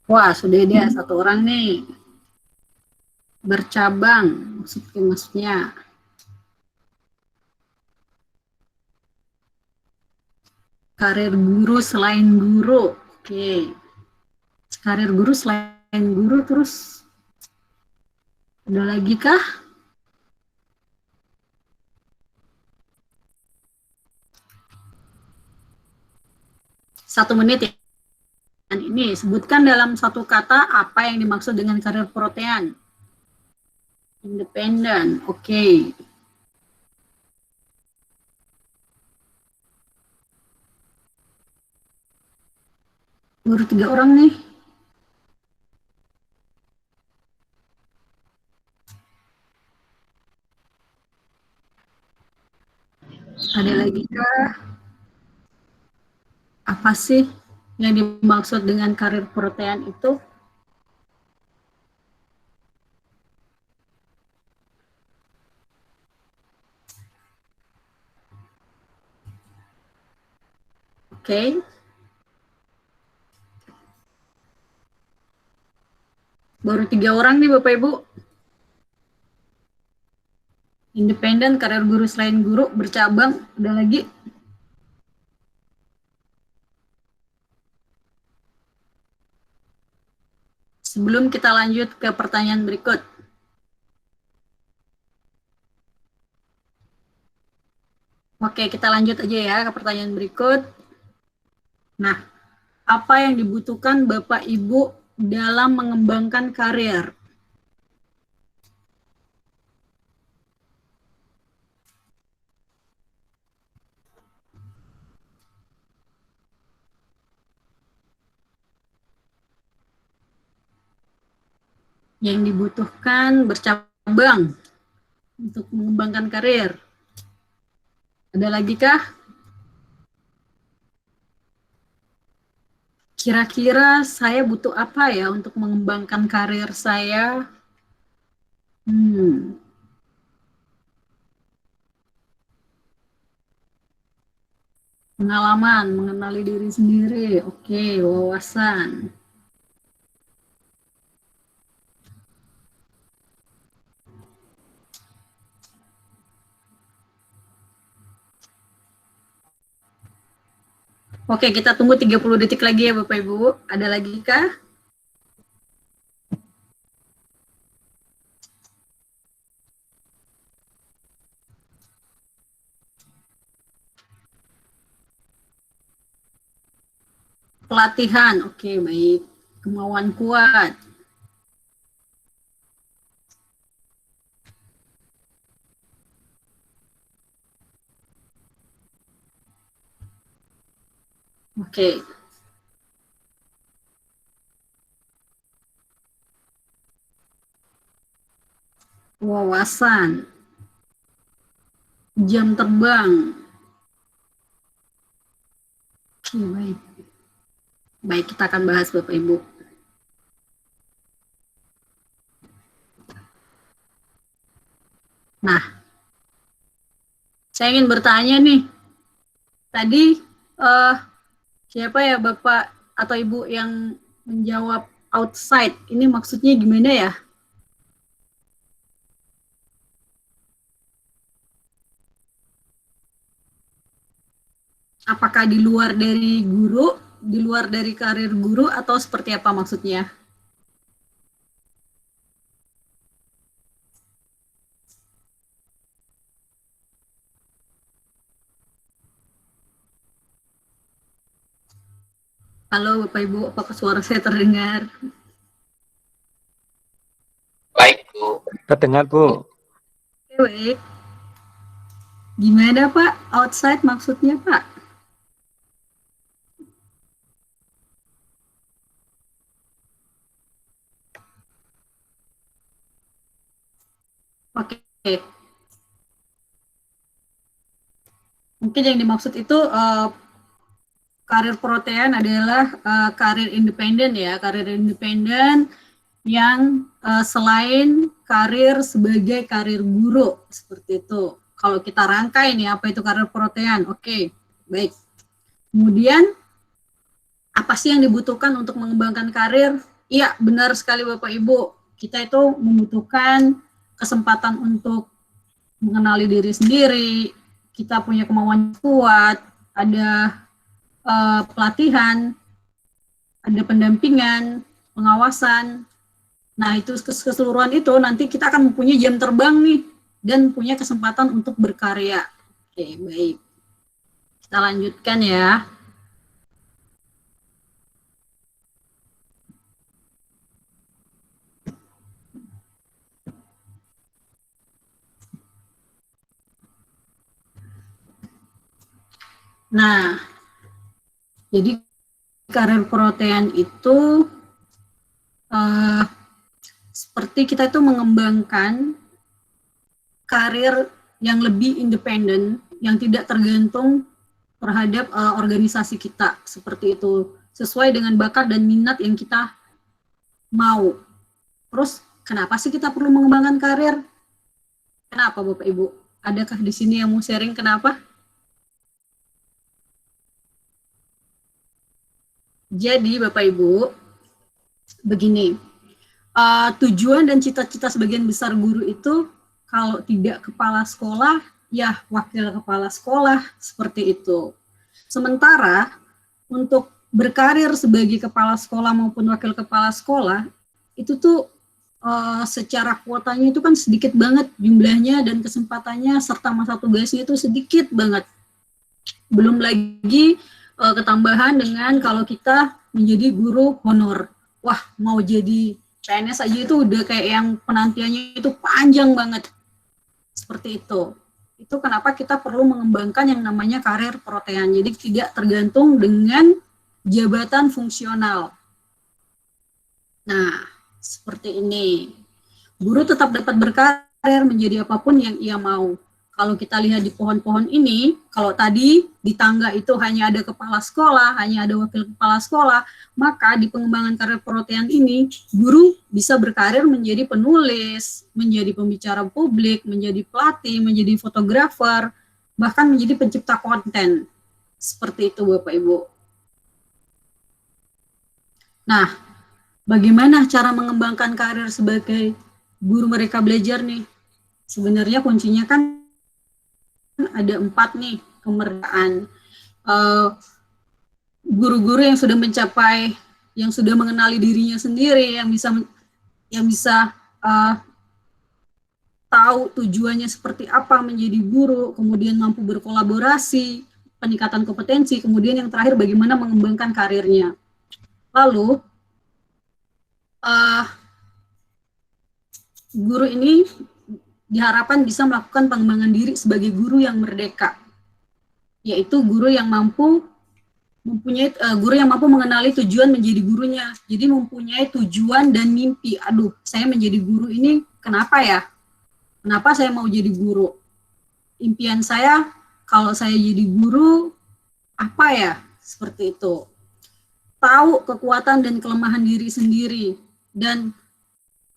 Wah, sudah dia satu orang nih. Bercabang, maksudnya. Karir guru selain guru. Oke. Karir guru selain guru terus ada lagi kah? Satu menit ya. Dan ini sebutkan dalam satu kata apa yang dimaksud dengan karir protean. Independen, oke. Baru 3 orang nih. Ada lagi kah? Apa sih yang dimaksud dengan karir protean itu? Oke. Baru 3 orang nih Bapak Ibu. Independen, karir guru selain guru, bercabang, ada lagi. Sebelum kita lanjut ke pertanyaan berikut. Oke, kita lanjut aja ya ke pertanyaan berikut. Nah, apa yang dibutuhkan Bapak Ibu dalam mengembangkan karir? Yang dibutuhkan bercabang untuk mengembangkan karir. Ada lagi kah? Kira-kira saya butuh apa ya untuk mengembangkan karir saya? Pengalaman, mengenali diri sendiri. Oke, wawasan. Oke, kita tunggu 30 detik lagi ya Bapak Ibu. Ada lagi kah? Pelatihan, oke baik. Kemauan kuat. Oke. Wawasan. Jam terbang. Oke, baik. Baik, kita akan bahas Bapak Ibu. Nah, saya ingin bertanya nih. Tadi siapa ya Bapak atau Ibu yang menjawab outside? Ini maksudnya gimana ya? Apakah di luar dari guru, di luar dari karir guru, atau seperti apa maksudnya? Halo Bapak Ibu, apakah suara saya terdengar? Baik, Bu. Terdengar, Bu. Baik. Gimana Pak? Outside maksudnya Pak? Oke. Mungkin yang dimaksud itu karir protean adalah karir independen ya, karir independen yang selain karir sebagai karir guru, seperti itu. Kalau kita rangkai nih, apa itu karir protean? Oke, baik. Kemudian, apa sih yang dibutuhkan untuk mengembangkan karir? Iya, benar sekali Bapak Ibu. Kita itu membutuhkan kesempatan untuk mengenali diri sendiri, kita punya kemauan kuat, ada pelatihan, ada pendampingan, pengawasan. Nah, itu keseluruhan itu nanti kita akan mempunyai jam terbang nih dan punya kesempatan untuk berkarya. Oke, baik. Kita lanjutkan ya. Nah, jadi karir protean itu seperti kita itu mengembangkan karir yang lebih independen, yang tidak tergantung terhadap organisasi kita, seperti itu, sesuai dengan bakat dan minat yang kita mau. Terus, kenapa sih kita perlu mengembangkan karir? Kenapa Bapak Ibu? Adakah di sini yang mau sharing kenapa? Jadi Bapak Ibu, begini, tujuan dan cita-cita sebagian besar guru itu kalau tidak kepala sekolah, ya wakil kepala sekolah, seperti itu. Sementara untuk berkarir sebagai kepala sekolah maupun wakil kepala sekolah, itu tuh secara kuotanya itu kan sedikit banget jumlahnya dan kesempatannya serta masa tugasnya itu sedikit banget. Belum lagi ketambahan dengan kalau kita menjadi guru honor. Wah, mau jadi PNS aja itu udah kayak yang penantiannya itu panjang banget. Seperti itu. Itu kenapa kita perlu mengembangkan yang namanya karir protean. Jadi tidak tergantung dengan jabatan fungsional. Nah, seperti ini. Guru tetap dapat berkarir menjadi apapun yang ia mau. Kalau kita lihat di pohon-pohon ini, kalau tadi di tangga itu hanya ada kepala sekolah, hanya ada wakil kepala sekolah, maka di pengembangan karir protean ini, guru bisa berkarir menjadi penulis, menjadi pembicara publik, menjadi pelatih, menjadi fotografer, bahkan menjadi pencipta konten. Seperti itu Bapak Ibu. Nah, bagaimana cara mengembangkan karir sebagai guru mereka belajar nih? Sebenarnya kuncinya kan ada 4 nih, kemerdekaan. Guru-guru yang sudah mencapai, yang sudah mengenali dirinya sendiri, yang bisa tahu tujuannya seperti apa menjadi guru, kemudian mampu berkolaborasi, peningkatan kompetensi, kemudian yang terakhir bagaimana mengembangkan karirnya. Lalu guru ini diharapkan bisa melakukan pengembangan diri sebagai guru yang merdeka, yaitu guru yang mampu mengenali tujuan menjadi gurunya. Jadi mempunyai tujuan dan mimpi. Aduh, saya menjadi guru ini kenapa ya? Kenapa saya mau jadi guru? Impian saya kalau saya jadi guru apa ya? Seperti itu. Tahu kekuatan dan kelemahan diri sendiri dan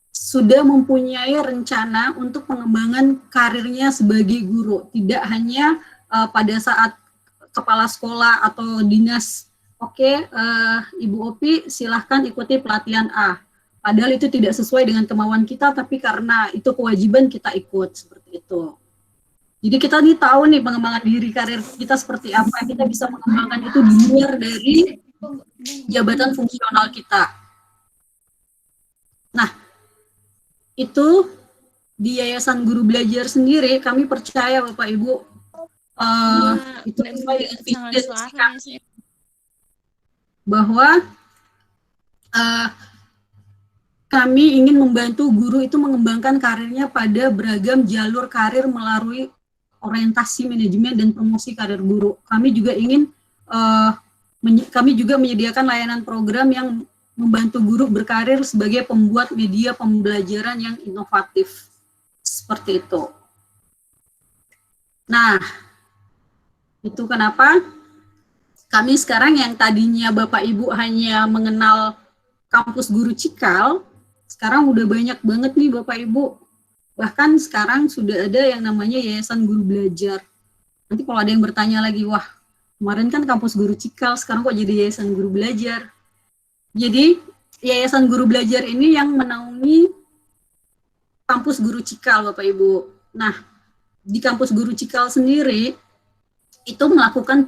sudah mempunyai rencana untuk pengembangan karirnya sebagai guru, tidak hanya pada saat kepala sekolah atau dinas, oke, Ibu Opi silahkan ikuti pelatihan A, padahal itu tidak sesuai dengan kemauan kita, tapi karena itu kewajiban kita ikut, seperti itu. Jadi kita nih tahu nih pengembangan diri karir kita seperti apa, kita bisa mengembangkan itu di luar dari jabatan fungsional kita. Nah, itu di Yayasan Guru Belajar sendiri kami percaya Bapak Ibu itu sesuai dengan visi kami bahwa kami ingin membantu guru itu mengembangkan karirnya pada beragam jalur karir melalui orientasi manajemen dan promosi karir guru. Kami juga ingin kami juga menyediakan layanan program yang membantu guru berkarir sebagai pembuat media pembelajaran yang inovatif. Seperti itu. Nah, itu kenapa kami sekarang yang tadinya Bapak Ibu hanya mengenal kampus Guru Cikal, sekarang udah banyak banget nih Bapak Ibu. Bahkan sekarang sudah ada yang namanya Yayasan Guru Belajar. Nanti kalau ada yang bertanya lagi, wah kemarin kan kampus Guru Cikal, sekarang kok jadi Yayasan Guru Belajar? Jadi Yayasan Guru Belajar ini yang menaungi kampus Guru Cikal, Bapak Ibu. Nah, di kampus Guru Cikal sendiri itu melakukan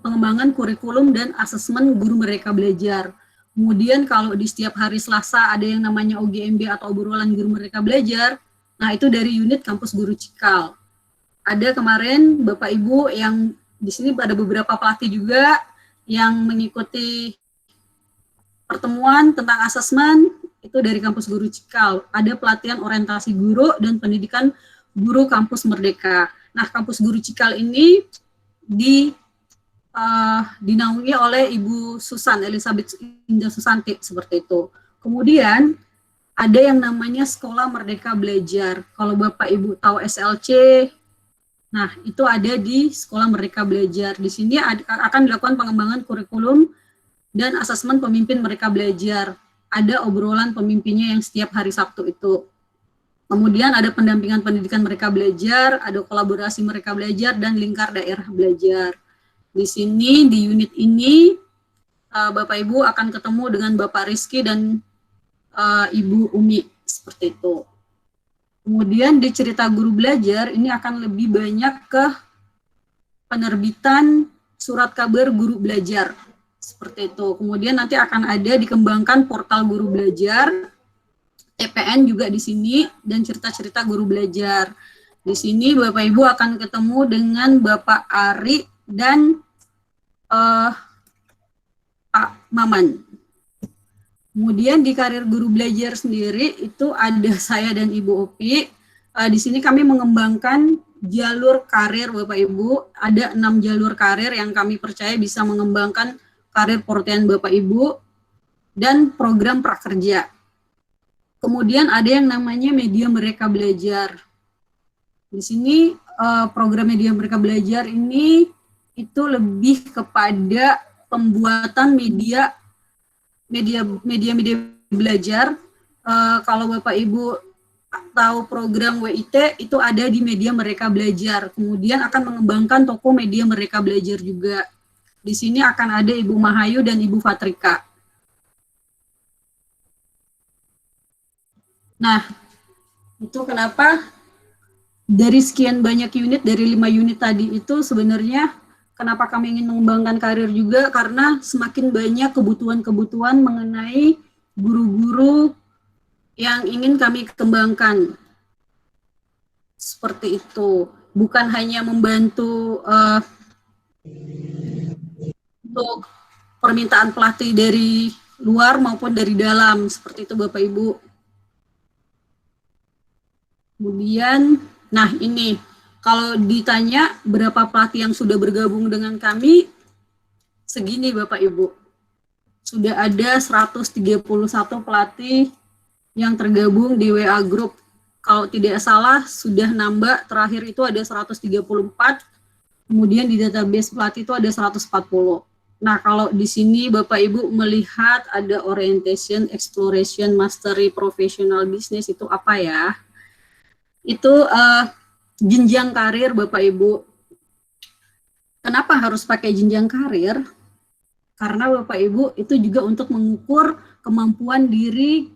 pengembangan kurikulum dan asesmen guru mereka belajar. Kemudian kalau di setiap hari Selasa ada yang namanya OGMB atau obrolan guru mereka belajar, nah itu dari unit kampus Guru Cikal. Ada kemarin Bapak Ibu yang di sini ada beberapa pelatih juga yang mengikuti pertemuan tentang asesmen itu dari kampus Guru Cikal. Ada pelatihan orientasi guru dan pendidikan guru kampus Merdeka. Nah, kampus Guru Cikal ini dinaungi oleh Ibu Susan, Elizabeth Indah Susanti, seperti itu. Kemudian ada yang namanya Sekolah Merdeka Belajar. Kalau Bapak Ibu tahu SLC, nah itu ada di Sekolah Merdeka Belajar. Di sini akan dilakukan pengembangan kurikulum dan asesmen pemimpin mereka belajar. Ada obrolan pemimpinnya yang setiap hari Sabtu itu. Kemudian ada pendampingan pendidikan mereka belajar, ada kolaborasi mereka belajar, dan lingkar daerah belajar. Di sini, di unit ini, Bapak Ibu akan ketemu dengan Bapak Rizky dan Ibu Umi, seperti itu. Kemudian di cerita guru belajar, ini akan lebih banyak ke penerbitan surat kabar guru belajar, seperti itu. Kemudian nanti akan ada dikembangkan portal guru belajar, TPN juga di sini, dan cerita-cerita guru belajar. Di sini Bapak Ibu akan ketemu dengan Bapak Ari dan Pak Maman. Kemudian di karir guru belajar sendiri itu ada saya dan Ibu Opi. Di sini kami mengembangkan jalur karir Bapak Ibu. Ada 6 jalur karir yang kami percaya bisa mengembangkan karir pertanian Bapak Ibu dan program prakerja. Kemudian ada yang namanya media mereka belajar. Di sini program media mereka belajar ini itu lebih kepada pembuatan media belajar. Kalau Bapak Ibu tahu program WIT itu ada di media mereka belajar. Kemudian akan mengembangkan toko media mereka belajar juga. Di sini akan ada Ibu Mahayu dan Ibu Fatrika. Nah, itu kenapa dari sekian banyak unit, dari 5 unit tadi itu sebenarnya kenapa kami ingin mengembangkan karir juga, karena semakin banyak kebutuhan-kebutuhan mengenai guru-guru yang ingin kami kembangkan. Seperti itu. Bukan hanya membantu untuk permintaan pelatih dari luar maupun dari dalam. Seperti itu Bapak Ibu. Kemudian, nah ini, kalau ditanya berapa pelatih yang sudah bergabung dengan kami, segini Bapak Ibu. Sudah ada 131 pelatih yang tergabung di WA Group. Kalau tidak salah, sudah nambah, terakhir itu ada 134, kemudian di database pelatih itu ada 140. Nah, kalau di sini Bapak Ibu melihat ada orientation, exploration, mastery, professional business, itu apa ya? Itu jenjang karir Bapak Ibu. Kenapa harus pakai jenjang karir? Karena Bapak Ibu itu juga untuk mengukur kemampuan diri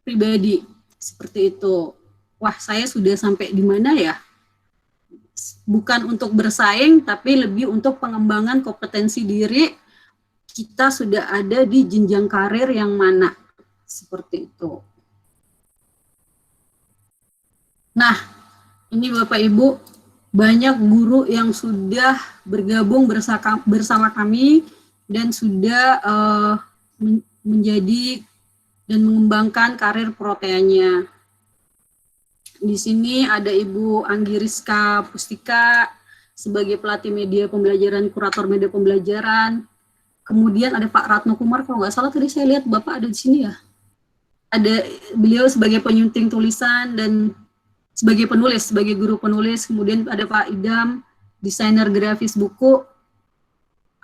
pribadi. Seperti itu. Wah, saya sudah sampai di mana ya? Bukan untuk bersaing, tapi lebih untuk pengembangan kompetensi diri. Kita sudah ada di jenjang karir yang mana? Seperti itu. Nah, ini Bapak Ibu, banyak guru yang sudah bergabung bersama kami dan sudah menjadi dan mengembangkan karir pertaniannya. Di sini ada Ibu Anggiriska Pustika sebagai pelatih media pembelajaran, kurator media pembelajaran. Kemudian ada Pak Ratno Kumar, kalau nggak salah tadi saya lihat Bapak ada di sini ya. Ada beliau sebagai penyunting tulisan dan sebagai penulis, sebagai guru penulis. Kemudian ada Pak Idam, desainer grafis buku.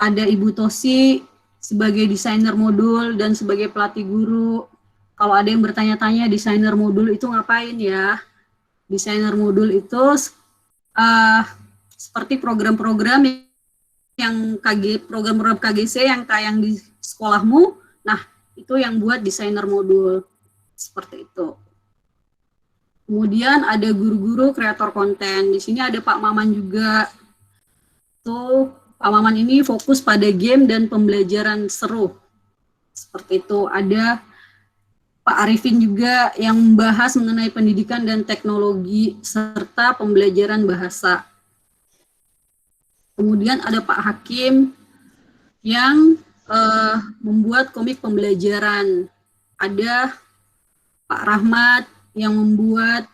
Ada Ibu Tosi sebagai desainer modul dan sebagai pelatih guru. Kalau ada yang bertanya-tanya desainer modul itu ngapain ya? Desainer modul itu seperti program-program yang program-program KGC yang tayang di sekolahmu. Nah, itu yang buat desainer modul, seperti itu. Kemudian ada guru-guru kreator konten. Di sini ada Pak Maman juga. Tuh, Pak Maman ini fokus pada game dan pembelajaran seru. Seperti itu. Ada Pak Arifin juga yang membahas mengenai pendidikan dan teknologi serta pembelajaran bahasa. Kemudian ada Pak Hakim yang membuat komik pembelajaran. Ada Pak Rahmat yang membuat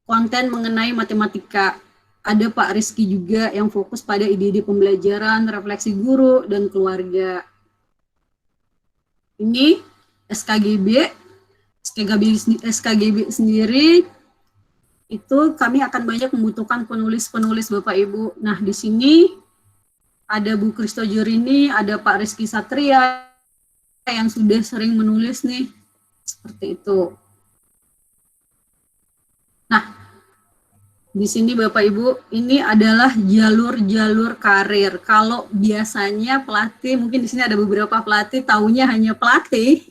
konten mengenai matematika. Ada Pak Rizky juga yang fokus pada ide-ide pembelajaran, refleksi guru, dan keluarga. Ini SKGB. SKGB sendiri itu kami akan banyak membutuhkan penulis-penulis Bapak Ibu. Nah, di sini ada Bu Kristo Jorini, ada Pak Rizky Satria yang sudah sering menulis nih, seperti itu. Nah, di sini Bapak Ibu, ini adalah jalur-jalur karir. Kalau biasanya pelatih, mungkin di sini ada beberapa pelatih, taunya hanya pelatih.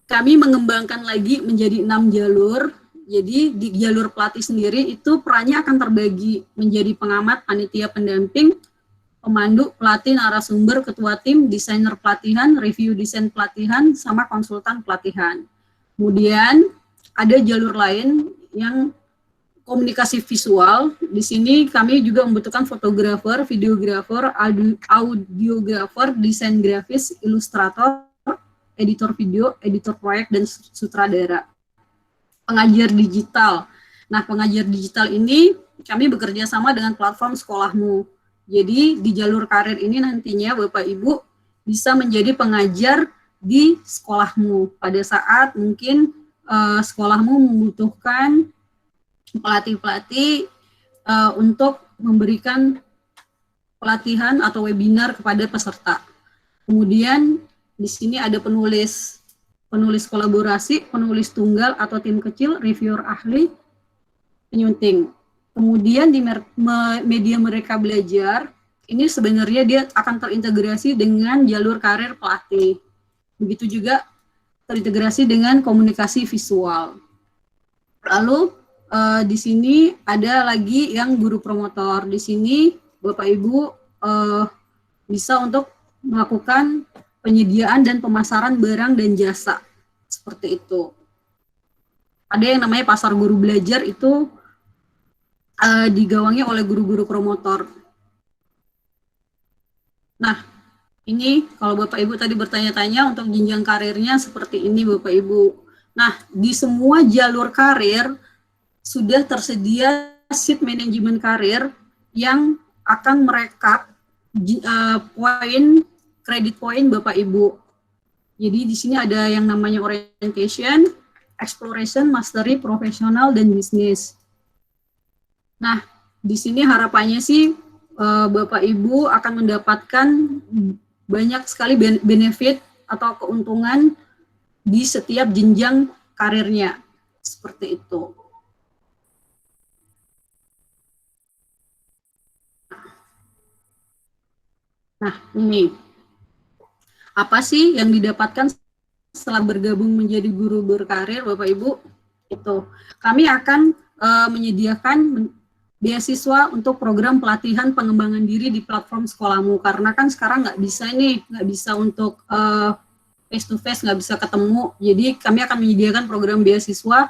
Kami mengembangkan lagi menjadi 6 jalur. Jadi di jalur pelatih sendiri itu perannya akan terbagi menjadi pengamat, panitia pendamping, pemandu, pelatih, narasumber, ketua tim, desainer pelatihan, review desain pelatihan, sama konsultan pelatihan. Kemudian ada jalur lain yang komunikasi visual. Di sini kami juga membutuhkan fotografer, videografer, audiografer, desain grafis, ilustrator, editor video, editor proyek, dan sutradara. Pengajar digital. Nah, pengajar digital ini kami bekerja sama dengan platform Sekolahmu. Jadi di jalur karir ini nantinya Bapak Ibu bisa menjadi pengajar di Sekolahmu pada saat mungkin Sekolahmu membutuhkan pelatih-pelatih untuk memberikan pelatihan atau webinar kepada peserta. Kemudian di sini ada penulis kolaborasi, penulis tunggal atau tim kecil, reviewer ahli, penyunting. Kemudian di media mereka belajar, ini sebenarnya dia akan terintegrasi dengan jalur karir pelatih. Begitu juga terintegrasi dengan komunikasi visual. Lalu di sini ada lagi yang guru promotor. Di sini Bapak Ibu bisa untuk melakukan penyediaan dan pemasaran barang dan jasa, seperti itu. Ada yang namanya pasar guru belajar, itu digawangi oleh guru-guru promotor. Nah, ini kalau Bapak Ibu tadi bertanya-tanya untuk jenjang karirnya seperti ini Bapak Ibu. Nah, di semua jalur karir sudah tersedia sheet manajemen karir yang akan merekap kredit poin Bapak Ibu. Jadi di sini ada yang namanya orientation, exploration, mastery, profesional, dan bisnis. Nah, di sini harapannya sih Bapak Ibu akan mendapatkan banyak sekali benefit atau keuntungan di setiap jenjang karirnya. Seperti itu. Nah, ini apa sih yang didapatkan setelah bergabung menjadi guru berkarir, Bapak Ibu? Itu kami akan menyediakan beasiswa untuk program pelatihan pengembangan diri di platform Sekolahmu, karena kan sekarang nggak bisa untuk face to face, nggak bisa ketemu. Jadi kami akan menyediakan program beasiswa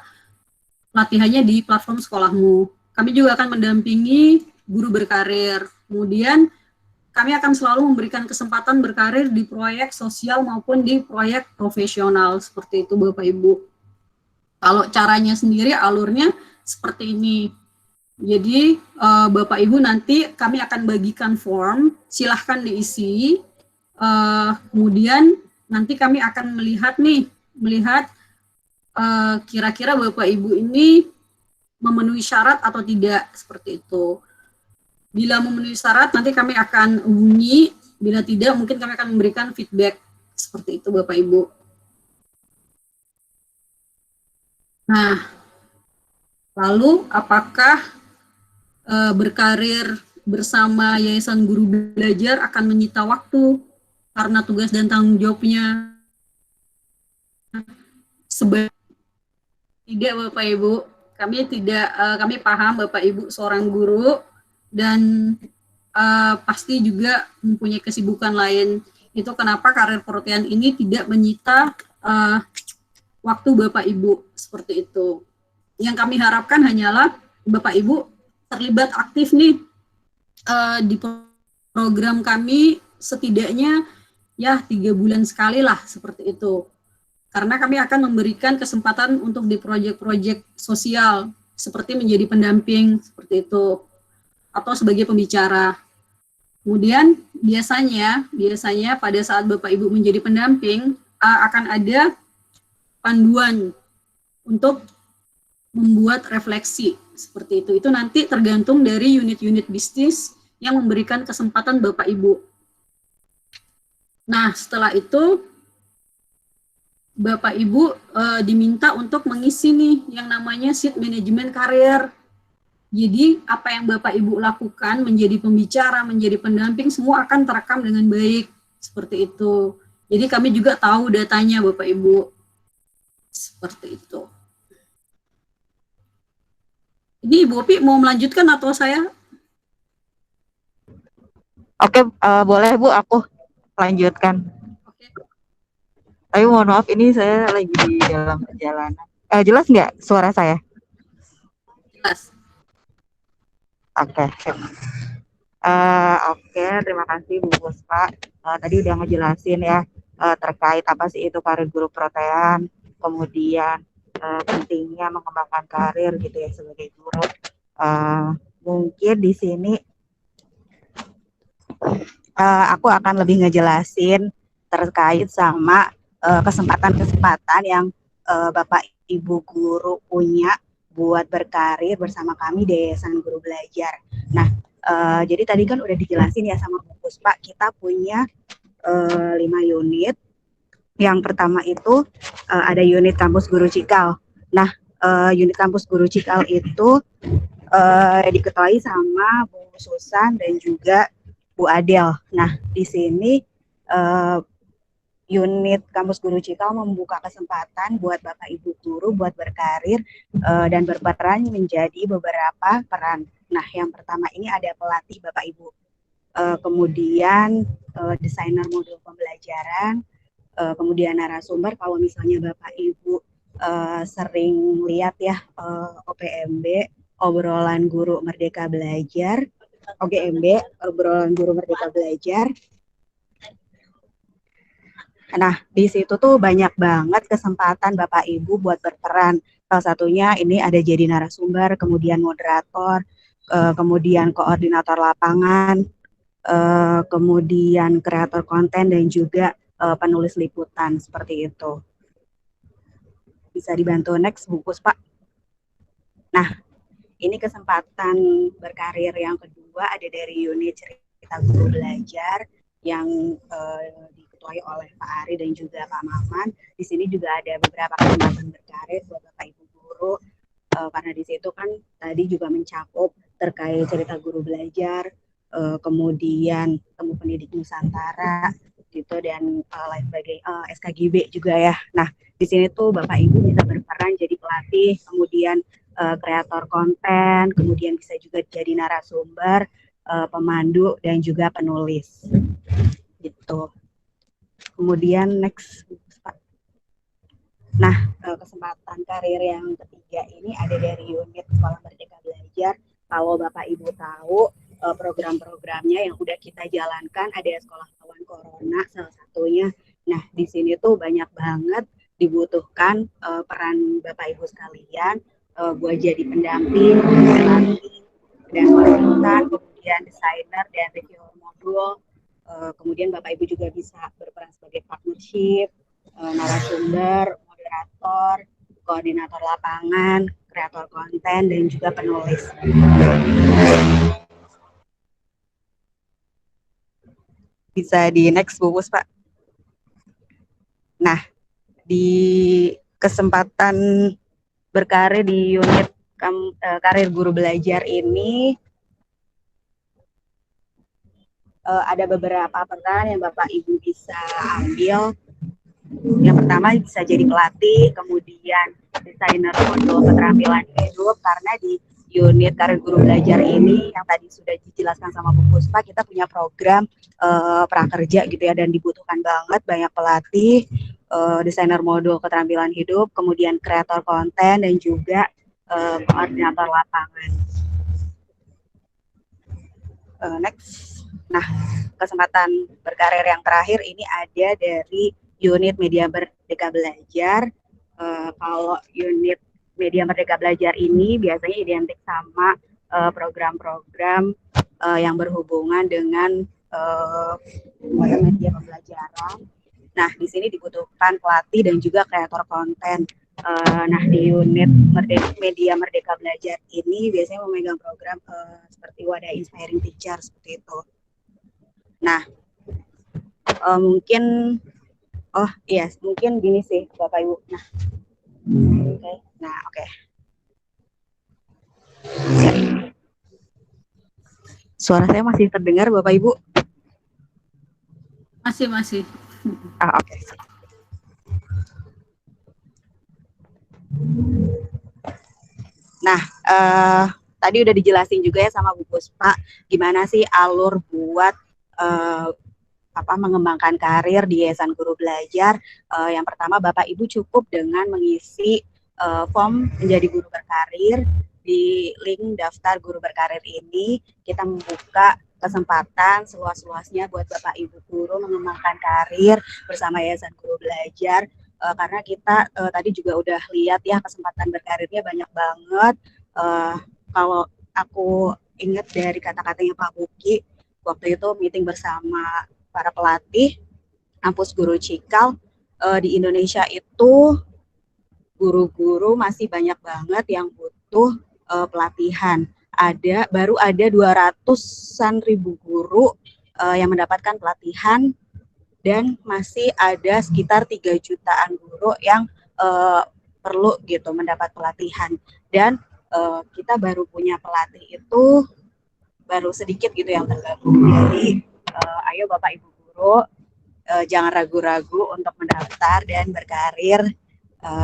pelatihannya di platform Sekolahmu. Kami juga akan mendampingi guru berkarir. Kemudian kami akan selalu memberikan kesempatan berkarir di proyek sosial maupun di proyek profesional, seperti itu Bapak Ibu. Kalau caranya sendiri, alurnya seperti ini. Jadi Bapak Ibu nanti kami akan bagikan form, silahkan diisi. Kemudian nanti kami akan melihat kira-kira Bapak Ibu ini memenuhi syarat atau tidak, seperti itu. Bila memenuhi syarat, nanti kami akan hubungi. Bila tidak, mungkin kami akan memberikan feedback. Seperti itu, Bapak Ibu. Nah, lalu apakah berkarir bersama Yayasan Guru Belajar akan menyita waktu karena tugas dan tanggung jawabnya tidak, Bapak Ibu. Kami paham Bapak Ibu seorang guru dan pasti juga mempunyai kesibukan lain. Itu kenapa karir perhotelan ini tidak menyita waktu Bapak Ibu seperti itu. Yang kami harapkan hanyalah Bapak Ibu terlibat aktif nih di program kami setidaknya ya 3 bulan sekali lah seperti itu. Karena kami akan memberikan kesempatan untuk di proyek-proyek sosial seperti menjadi pendamping seperti itu atau sebagai pembicara. Kemudian biasanya pada saat Bapak Ibu menjadi pendamping akan ada panduan untuk membuat refleksi seperti itu. Itu nanti tergantung dari unit-unit bisnis yang memberikan kesempatan Bapak Ibu. Nah, setelah itu Bapak Ibu diminta untuk mengisi nih yang namanya sheet manajemen karir. Jadi apa yang Bapak Ibu lakukan menjadi pembicara, menjadi pendamping semua akan terekam dengan baik seperti itu. Jadi kami juga tahu datanya Bapak Ibu. Seperti itu. Ini Ibu Opi mau melanjutkan atau saya? Oke, boleh Bu, aku lanjutkan. Oke. Tapi mohon maaf, ini saya lagi di dalam perjalanan. Jelas nggak suara saya? Jelas. Oke, sip. Oke, terima kasih Bu Puspa. Tadi udah ngejelasin ya terkait apa sih itu karir guru perhotelan, kemudian pentingnya mengembangkan karir gitu ya sebagai guru. Mungkin di sini aku akan lebih ngejelasin terkait sama kesempatan-kesempatan yang Bapak Ibu guru punya buat berkarir bersama kami di Yayasan Guru Belajar. Nah, jadi tadi kan udah dijelasin ya sama Bu Puspa, kita punya 5 unit. Yang pertama itu ada unit kampus Guru Cikal. Nah, unit kampus Guru Cikal itu diketuai sama Bu Susan dan juga Bu Adel. Nah, di sini unit kampus Guru Cikal membuka kesempatan buat Bapak Ibu guru buat berkarir dan berperan menjadi beberapa peran. Nah, yang pertama ini ada pelatih Bapak Ibu, kemudian desainer modul pembelajaran, kemudian narasumber. Kalau misalnya Bapak Ibu sering lihat ya OPMB, obrolan guru Merdeka Belajar, OGMB, obrolan guru Merdeka Belajar. Nah, di situ tuh banyak banget kesempatan Bapak Ibu buat berperan. Salah satunya ini ada jadi narasumber, kemudian moderator, kemudian koordinator lapangan, kemudian kreator konten dan juga penulis liputan seperti itu. Bisa dibantu next Bu Puspa. Nah, ini kesempatan berkarir yang kedua ada dari unit Cerita Guru Belajar yang diketuai oleh Pak Ari dan juga Pak Maman. Di sini juga ada beberapa kesempatan berkarir buat Bapak Ibu guru, karena di situ kan tadi juga mencakup terkait Cerita Guru Belajar, kemudian Temu Pendidik Nusantara gitu, dan lain sebagainya, SKGB juga ya. Nah, di sini tuh Bapak Ibu bisa berperan jadi pelatih, kemudian kreator konten, kemudian bisa juga jadi narasumber, pemandu dan juga penulis gitu. Kemudian next. Nah, kesempatan karir yang ketiga ini ada dari unit Sekolah Merdeka Belajar. Kalau Bapak Ibu tahu program-programnya yang udah kita jalankan, ada Sekolah Lawan Corona salah satunya. Nah, di sini tuh banyak banget dibutuhkan peran Bapak Ibu sekalian buat jadi pendamping, pelatih, dan konsultan, kemudian desainer dan reviewer modul. Kemudian Bapak Ibu juga bisa berperan sebagai partnership, narasumber, moderator, koordinator lapangan, kreator konten, dan juga penulis. Bisa di next Bu Puspa. Nah, di kesempatan berkarir di unit karir guru belajar ini ada beberapa peran yang Bapak Ibu bisa ambil. Yang pertama bisa jadi pelatih, kemudian desainer modul keterampilan hidup, karena di unit karir guru belajar ini yang tadi sudah dijelaskan sama Bu Puspa, kita punya program prakerja gitu ya, dan dibutuhkan banget banyak pelatih, desainer modul keterampilan hidup, kemudian kreator konten, dan juga koordinator lapangan. Next. Nah, kesempatan berkarir yang terakhir ini ada dari unit Media Merdeka Belajar. Kalau unit Media Merdeka Belajar ini biasanya identik sama program-program yang berhubungan dengan media pembelajaran. Nah, di sini dibutuhkan pelatih dan juga kreator konten. Nah, di unit Media Merdeka Belajar ini biasanya memegang program seperti Wadah Inspiring Teacher, seperti itu. Nah, mungkin mungkin gini sih Bapak Ibu. Oke. Suara saya masih terdengar Bapak Ibu? Masih. Oke. Nah, tadi udah dijelasin juga ya sama Bu Puspa, gimana sih alur buat mengembangkan karir di Yayasan Guru Belajar. Yang pertama, Bapak Ibu cukup dengan mengisi form menjadi guru berkarir. Di link daftar guru berkarir ini, kita membuka kesempatan seluas-luasnya buat Bapak Ibu guru mengembangkan karir bersama Yayasan Guru Belajar. Karena kita tadi juga udah lihat ya, kesempatan berkarirnya banyak banget. Kalau aku ingat dari kata-katanya Pak Buki, waktu itu meeting bersama para pelatih kampus Guru Cikal, di Indonesia itu guru-guru masih banyak banget yang butuh pelatihan. Baru ada 200-an ribu guru yang mendapatkan pelatihan, dan masih ada sekitar 3 jutaan guru yang perlu gitu mendapat pelatihan. Dan kita baru punya pelatih itu baru sedikit gitu yang tergabung. Jadi ayo Bapak Ibu guru, jangan ragu-ragu untuk mendaftar dan berkarir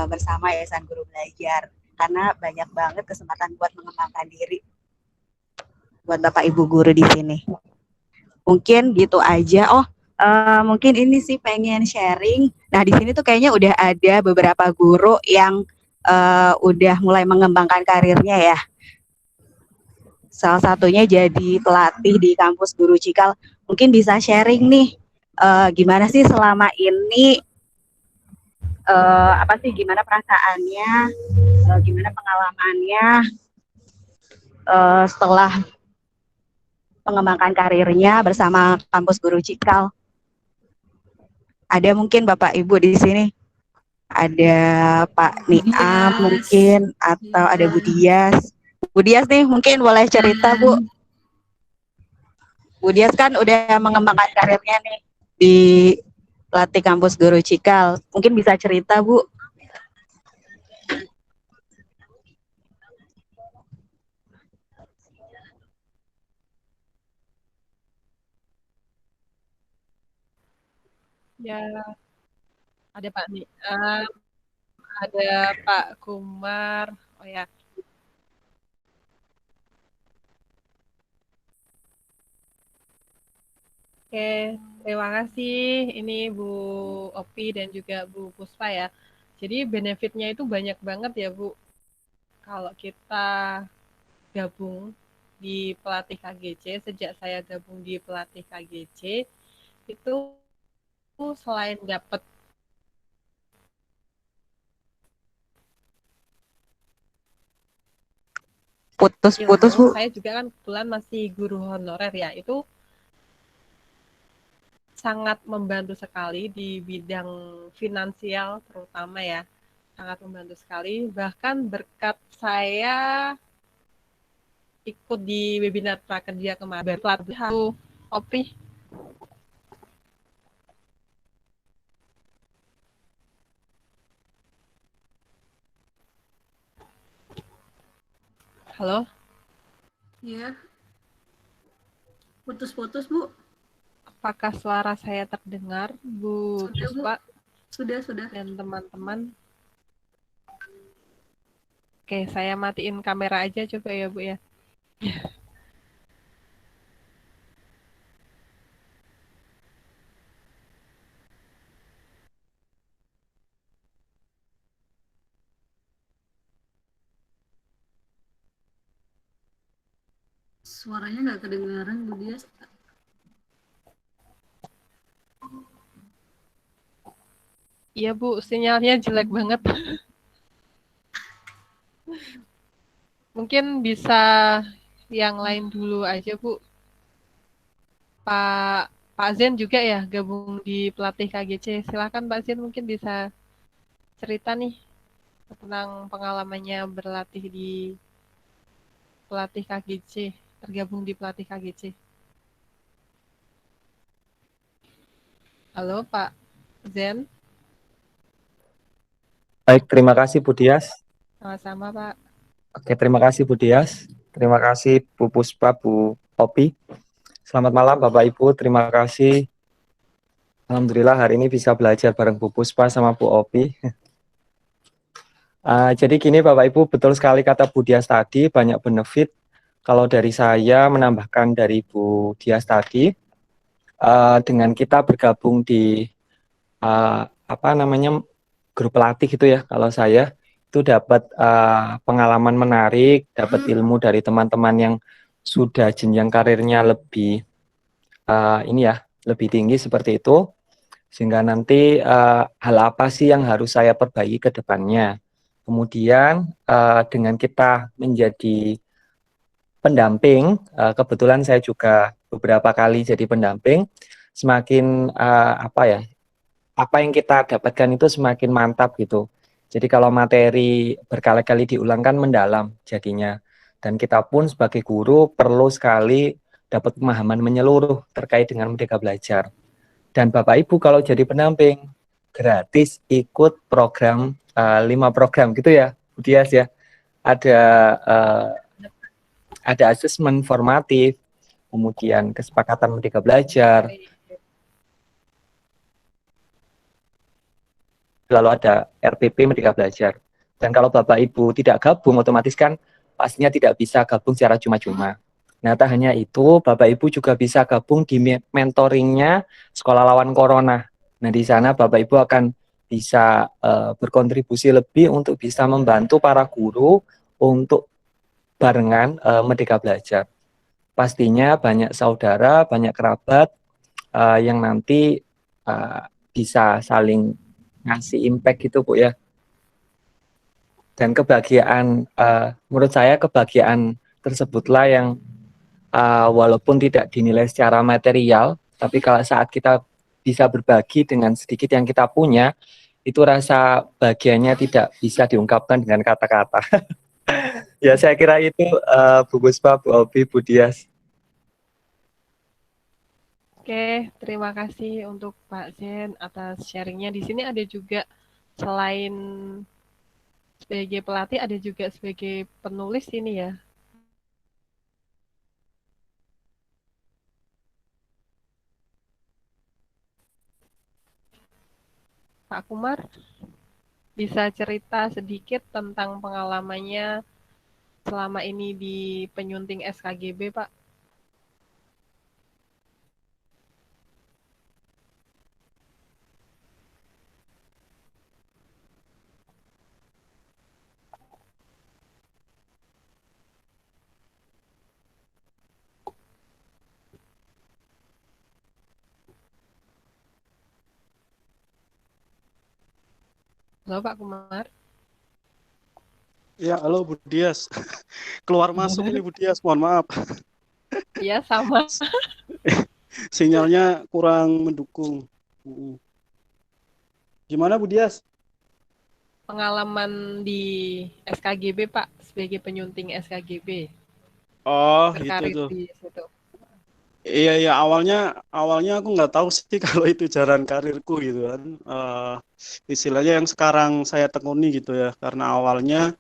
bersama Yayasan Guru Belajar, karena banyak banget kesempatan buat mengembangkan diri buat Bapak Ibu guru di sini. Mungkin gitu aja. Mungkin ini sih pengen sharing. Nah, di sini tuh kayaknya udah ada beberapa guru yang udah mulai mengembangkan karirnya ya. Salah satunya jadi pelatih di kampus Guru Cikal. Mungkin bisa sharing nih, gimana sih selama ini, gimana perasaannya, gimana pengalamannya setelah mengembangkan karirnya bersama kampus Guru Cikal. Ada mungkin Bapak Ibu di sini, ada Pak Niam mungkin, atau ada Bu Dias. Bu Dias nih mungkin boleh cerita Bu. Bu Dias kan udah mengembangkan karirnya nih di pelatih kampus Guru Cikal. Mungkin bisa cerita Bu. Ya, ada Pak Niam, ada Pak Kumar. Oh ya. Oke, terima kasih. Ini Bu Opi dan juga Bu Puspa ya. Jadi benefitnya itu banyak banget ya Bu. Kalau kita gabung di pelatih KGC, sejak saya gabung di pelatih KGC, itu selain dapat Putus-putus Bu. saya juga kan kebetulan masih guru honorer ya. Itu sangat membantu sekali di bidang finansial terutama ya. Sangat membantu sekali. Bahkan berkat saya ikut di webinar prakerja kemarin. Pelatihan Opi. Halo? Ya. Putus-putus Bu. apakah suara saya terdengar, Bu Sudah, Bu. Puspa Sudah. dan teman-teman? Oke, saya matiin kamera aja coba ya, Bu ya. Suaranya nggak kedengaran, Bu Dias. Iya, Bu, sinyalnya jelek banget. Mungkin bisa yang lain dulu aja, Bu. Pak Zen juga ya gabung di pelatih KGC. Silakan Pak Zen, mungkin bisa cerita nih tentang pengalamannya berlatih di pelatih KGC, tergabung di pelatih KGC. Halo Pak Zen. Baik, terima kasih Bu Dias. Sama-sama Pak. Oke, terima kasih Bu Dias. Terima kasih Bu Puspa, Bu Opi. Selamat malam Bapak Ibu, terima kasih. Alhamdulillah hari ini bisa belajar bareng Bu Puspa sama Bu Opi. Jadi gini Bapak Ibu, betul sekali kata Bu Dias tadi, banyak benefit. Kalau dari saya menambahkan dari Bu Dias tadi, dengan kita bergabung di grup pelatih gitu ya, kalau saya itu dapat pengalaman menarik, dapat ilmu dari teman-teman yang sudah jenjang karirnya lebih lebih tinggi seperti itu, sehingga nanti hal apa sih yang harus saya perbaiki ke depannya. Kemudian dengan kita menjadi pendamping, kebetulan saya juga beberapa kali jadi pendamping, semakin apa yang kita dapatkan itu semakin mantap gitu. Jadi kalau materi berkali-kali diulang kan mendalam jadinya. Dan kita pun sebagai guru perlu sekali dapat pemahaman menyeluruh terkait dengan Merdeka Belajar. Dan Bapak Ibu kalau jadi pendamping gratis ikut program 5 program gitu ya, Bu Dias ya. Ada asesmen formatif, kemudian kesepakatan Merdeka Belajar, lalu ada RPP Merdeka Belajar. Dan kalau Bapak Ibu tidak gabung, otomatis kan pastinya tidak bisa gabung secara cuma-cuma. Nah, tak hanya itu, Bapak Ibu juga bisa gabung di mentoringnya Sekolah Lawan Corona. Nah, di sana Bapak Ibu akan bisa berkontribusi lebih untuk bisa membantu para guru untuk barengan Merdeka Belajar. Pastinya banyak saudara, banyak kerabat yang nanti bisa saling ngasih impact gitu Bu ya. Dan kebahagiaan, menurut saya kebahagiaan tersebutlah yang walaupun tidak dinilai secara material, tapi kalau saat kita bisa berbagi dengan sedikit yang kita punya, itu rasa bahagianya tidak bisa diungkapkan dengan kata-kata. Ya saya kira itu Bu Puspa, Bu Obi, Bu Dias. Oke, terima kasih untuk Pak Zen atas sharingnya. Di sini ada juga selain sebagai pelatih, ada juga sebagai penulis ini ya. Pak Kumar, bisa cerita sedikit tentang pengalamannya selama ini di penyunting SKGB, Pak? Halo Pak Kumar. Ya, halo Bu Dias. Keluar masuk ini Bu Dias, mohon maaf. Iya, sama. Sinyalnya kurang mendukung. Gimana Bu Dias? Pengalaman di SKGB, Pak, sebagai penyunting SKGB. Oh, Berkarir gitu tuh. di situ. Iya, awalnya aku nggak tahu sih kalau itu jalan karirku gitu kan. Istilahnya yang sekarang saya tekuni gitu ya, karena awalnya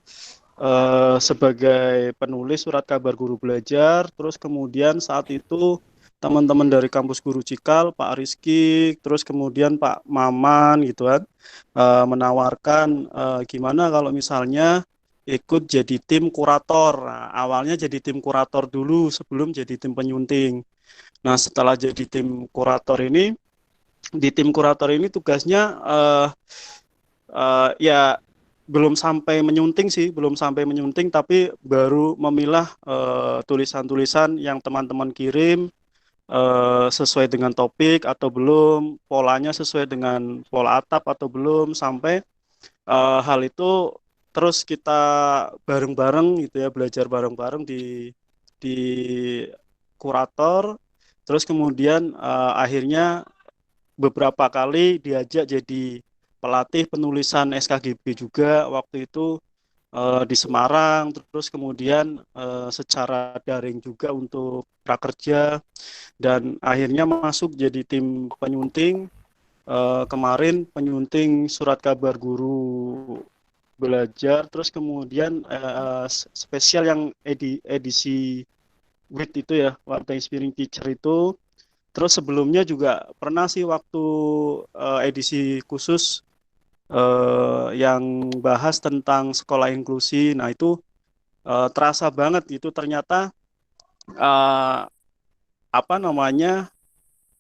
sebagai penulis surat kabar guru belajar, terus kemudian saat itu teman-teman dari kampus Guru Cikal, Pak Rizky, terus kemudian Pak Maman gitu kan, menawarkan gimana kalau misalnya ikut jadi tim kurator. Nah, awalnya jadi tim kurator dulu sebelum jadi tim penyunting. Nah, setelah jadi tim kurator ini, di tim kurator ini tugasnya ya belum sampai menyunting sih, belum sampai menyunting, tapi baru memilah tulisan-tulisan yang teman-teman kirim sesuai dengan topik atau belum, polanya sesuai dengan pola atap atau belum, sampai hal itu terus kita bareng-bareng gitu ya, belajar bareng-bareng di kurator, terus kemudian akhirnya beberapa kali diajak jadi pelatih penulisan SKGB juga waktu itu di Semarang, terus kemudian secara daring juga untuk prakerja, dan akhirnya masuk jadi tim penyunting. Kemarin penyunting surat kabar guru belajar, terus kemudian spesial yang edisi WIT itu ya, Warta Inspiring Teacher itu. Terus sebelumnya juga pernah sih waktu edisi khusus yang bahas tentang sekolah inklusi. Nah itu terasa banget gitu, ternyata eh, apa namanya,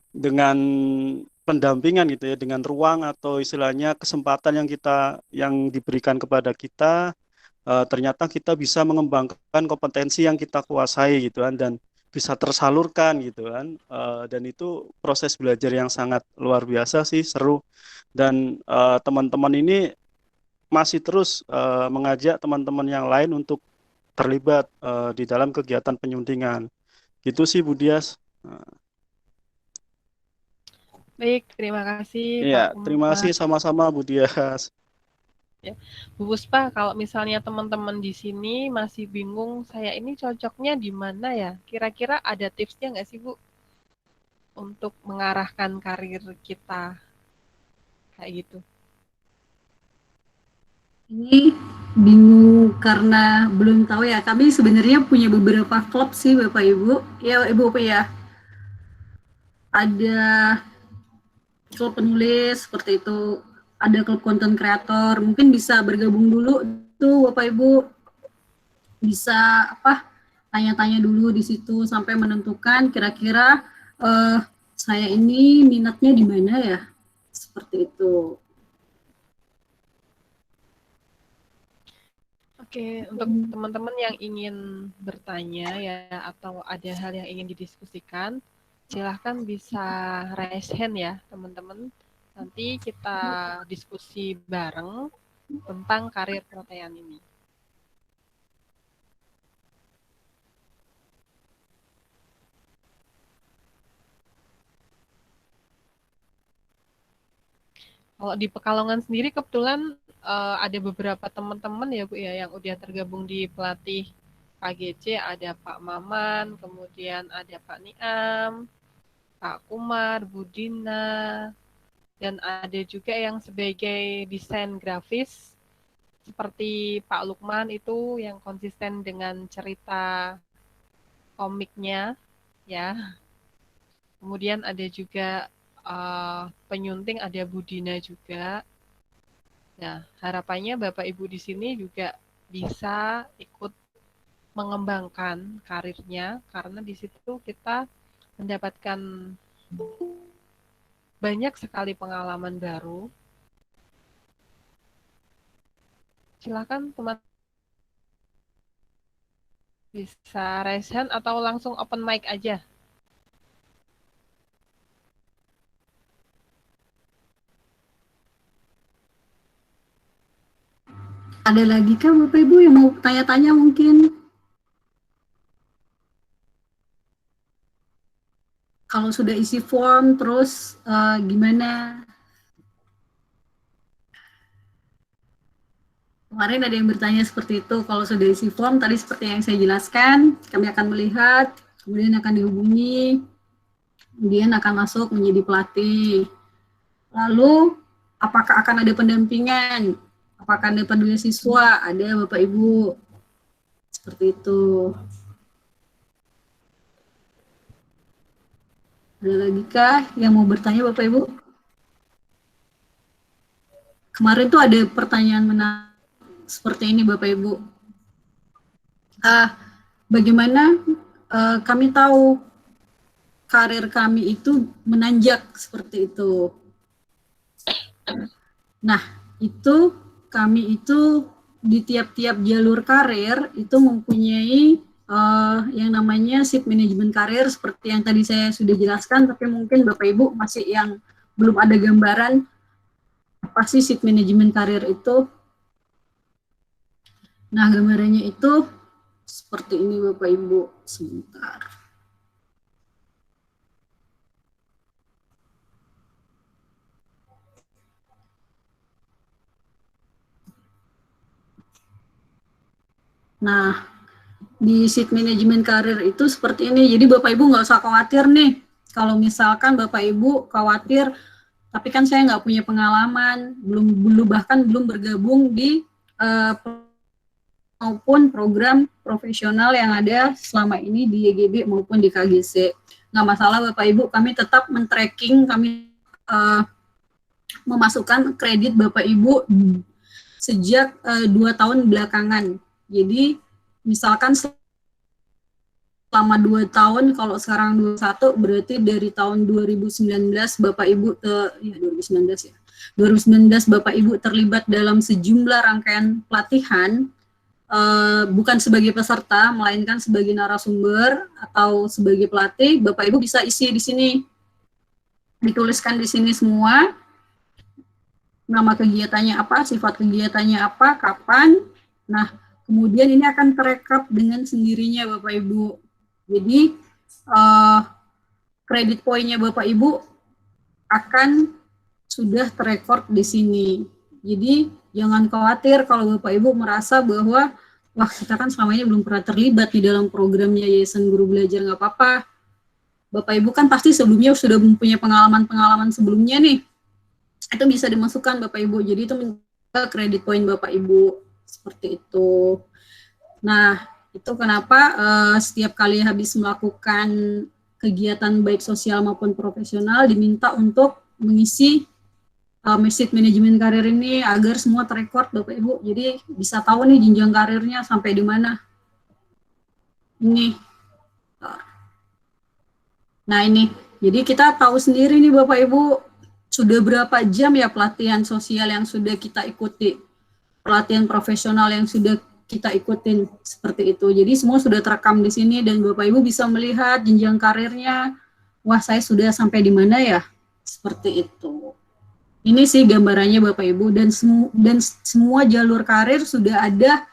dengan pendampingan gitu ya, dengan ruang atau istilahnya kesempatan yang diberikan kepada kita, ternyata kita bisa mengembangkan kompetensi yang kita kuasai gitu kan, dan bisa tersalurkan gitu kan. Dan itu proses belajar yang sangat luar biasa sih, seru. Dan teman-teman ini masih terus mengajak teman-teman yang lain untuk terlibat di dalam kegiatan penyuntingan. Gitu sih Bu Dias. Baik, terima kasih Iya, Pak terima Kumar. kasih sama-sama Bu Dias. Bu Puspa, kalau misalnya teman-teman di sini masih bingung, saya ini cocoknya di mana ya? Kira-kira ada tipsnya nggak sih Bu untuk mengarahkan karir kita kayak gitu? Ini bingung karena belum tahu ya. Kami sebenarnya punya beberapa klub sih Bapak Ibu. Ya Ibu ya. Ada klub penulis seperti itu. Ada klub konten kreator. Mungkin bisa bergabung dulu tuh Bapak Ibu. Bisa tanya-tanya dulu di situ sampai menentukan kira-kira saya ini minatnya di mana ya. Seperti itu. Oke, untuk teman-teman yang ingin bertanya ya atau ada hal yang ingin didiskusikan, silahkan bisa raise hand ya teman-teman. Nanti kita diskusi bareng tentang karir pertanian ini. Kalau di Pekalongan sendiri kebetulan ada beberapa teman-teman ya Bu ya yang udah tergabung di pelatih KGC, ada Pak Maman, kemudian ada Pak Niam, Pak Kumar, Bu Dina, dan ada juga yang sebagai desain grafis seperti Pak Lukman itu yang konsisten dengan cerita komiknya ya. Kemudian ada juga penyunting, ada Bu Dina juga. Nah, harapannya Bapak Ibu di sini juga bisa ikut mengembangkan karirnya karena di situ kita mendapatkan banyak sekali pengalaman baru. Silakan teman bisa raise hand atau langsung open mic aja. Ada lagi kah Bapak Ibu yang mau tanya-tanya mungkin? Kalau sudah isi form terus gimana? Kemarin ada yang bertanya seperti itu, kalau sudah isi form tadi seperti yang saya jelaskan, kami akan melihat, kemudian akan dihubungi, kemudian akan masuk menjadi pelatih. Lalu apakah akan ada pendampingan? Apakah ada beasiswa? Ada Bapak Ibu. Seperti itu. Ada lagi kah yang mau bertanya Bapak Ibu? Kemarin tuh ada pertanyaan menarik seperti ini Bapak Ibu. Bagaimana kami tahu karir kami itu menanjak seperti itu? Nah, itu kami itu di tiap-tiap jalur karir itu mempunyai yang namanya shift management karir seperti yang tadi saya sudah jelaskan, tapi mungkin Bapak Ibu masih yang belum ada gambaran apa sih shift management karir itu. Nah, gambarannya itu seperti ini Bapak Ibu. Sebentar. Nah, di shift management karir itu seperti ini. Jadi Bapak Ibu nggak usah khawatir nih. Kalau misalkan Bapak Ibu khawatir, tapi kan saya nggak punya pengalaman, bahkan belum bergabung di maupun program profesional yang ada selama ini di YGB maupun di KGC. Nggak masalah Bapak Ibu, kami tetap men-tracking, kami memasukkan kredit Bapak Ibu sejak 2 tahun belakangan. Jadi misalkan selama 2 tahun, kalau sekarang 21 berarti dari tahun 2019 Bapak Ibu 2019 Bapak Ibu terlibat dalam sejumlah rangkaian pelatihan, bukan sebagai peserta melainkan sebagai narasumber atau sebagai pelatih. Bapak Ibu bisa isi di sini, dituliskan di sini semua nama kegiatannya apa, sifat kegiatannya apa, kapan. Nah, kemudian ini akan terekap dengan sendirinya Bapak Ibu. Jadi kredit poinnya Bapak Ibu akan sudah terekord di sini. Jadi jangan khawatir kalau Bapak Ibu merasa bahwa wah kita kan selama ini belum pernah terlibat di dalam programnya Yayasan Guru Belajar, nggak apa-apa. Bapak Ibu kan pasti sebelumnya sudah mempunyai pengalaman-pengalaman sebelumnya nih. Itu bisa dimasukkan Bapak Ibu. Jadi itu menjaga kredit poin Bapak Ibu seperti itu. Nah, itu kenapa setiap kali habis melakukan kegiatan baik sosial maupun profesional diminta untuk mengisi shift manajemen karir ini agar semua terekord Bapak Ibu. Jadi bisa tahu nih jenjang karirnya sampai di mana. Ini. Nah ini, jadi kita tahu sendiri nih Bapak Ibu, sudah berapa jam ya pelatihan sosial yang sudah kita ikuti, pelatihan profesional yang sudah kita ikutin seperti itu. Jadi semua sudah terekam di sini dan Bapak Ibu bisa melihat jenjang karirnya. Wah, saya sudah sampai di mana ya? Seperti itu. Ini sih gambarannya Bapak Ibu, dan semua jalur karir sudah ada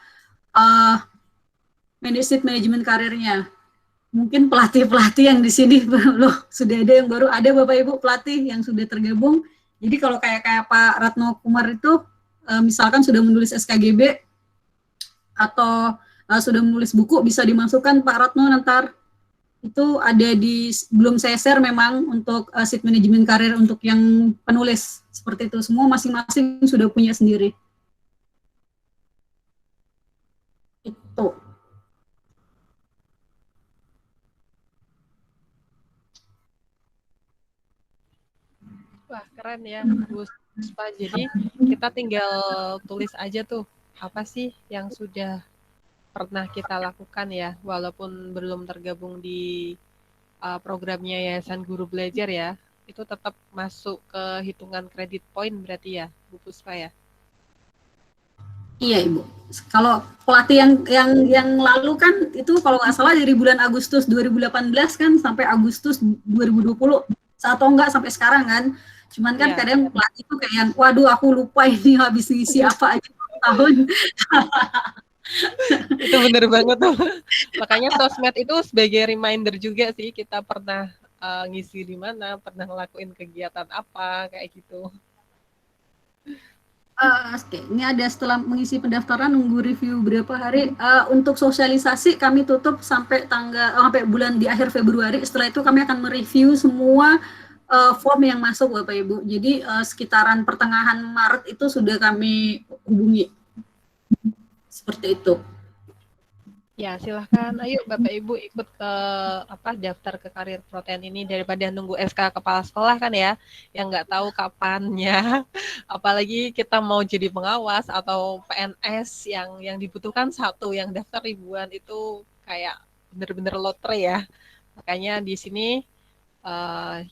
shift manajemen karirnya. Mungkin pelatih-pelatih yang di sini loh sudah ada yang baru ada Bapak Ibu pelatih yang sudah tergabung. Jadi kalau kayak Pak Ratno Kumar itu misalkan sudah menulis SKGB atau sudah menulis buku, bisa dimasukkan Pak Ratno nanti. Itu ada di, belum saya share memang untuk shift manajemen karir untuk yang penulis seperti itu, semua masing-masing sudah punya sendiri. Itu. Wah, keren ya, Bu Puspa. Jadi kita tinggal tulis aja tuh, apa sih yang sudah pernah kita lakukan ya, walaupun belum tergabung di programnya Yayasan Guru Belajar ya, itu tetap masuk ke hitungan kredit poin berarti ya, Bu Puspa ya? Iya Ibu. Kalau pelatih yang lalu kan itu kalau nggak salah dari bulan Agustus 2018 kan sampai Agustus 2020, atau enggak sampai sekarang kan. Cuman kan kadang pelatih itu kayak, waduh aku lupa ini habis ngisi apa aja tahun. Itu bener banget tuh. Makanya sosmed itu sebagai reminder juga sih, kita pernah ngisi di mana, pernah ngelakuin kegiatan apa, kayak gitu. Oke, ini ada setelah mengisi pendaftaran nunggu review berapa hari. Untuk sosialisasi kami tutup sampai sampai bulan di akhir Februari. Setelah itu kami akan mereview semua form yang masuk Bapak Ibu. Jadi sekitaran pertengahan Maret itu sudah kami hubungi. Seperti itu. Ya, silahkan. Ayo Bapak Ibu ikut ke daftar ke karir protein ini daripada nunggu SK kepala sekolah kan ya, yang nggak tahu kapannya. Apalagi kita mau jadi pengawas atau PNS yang dibutuhkan satu, yang daftar ribuan itu kayak bener-bener lotre ya. Makanya di sini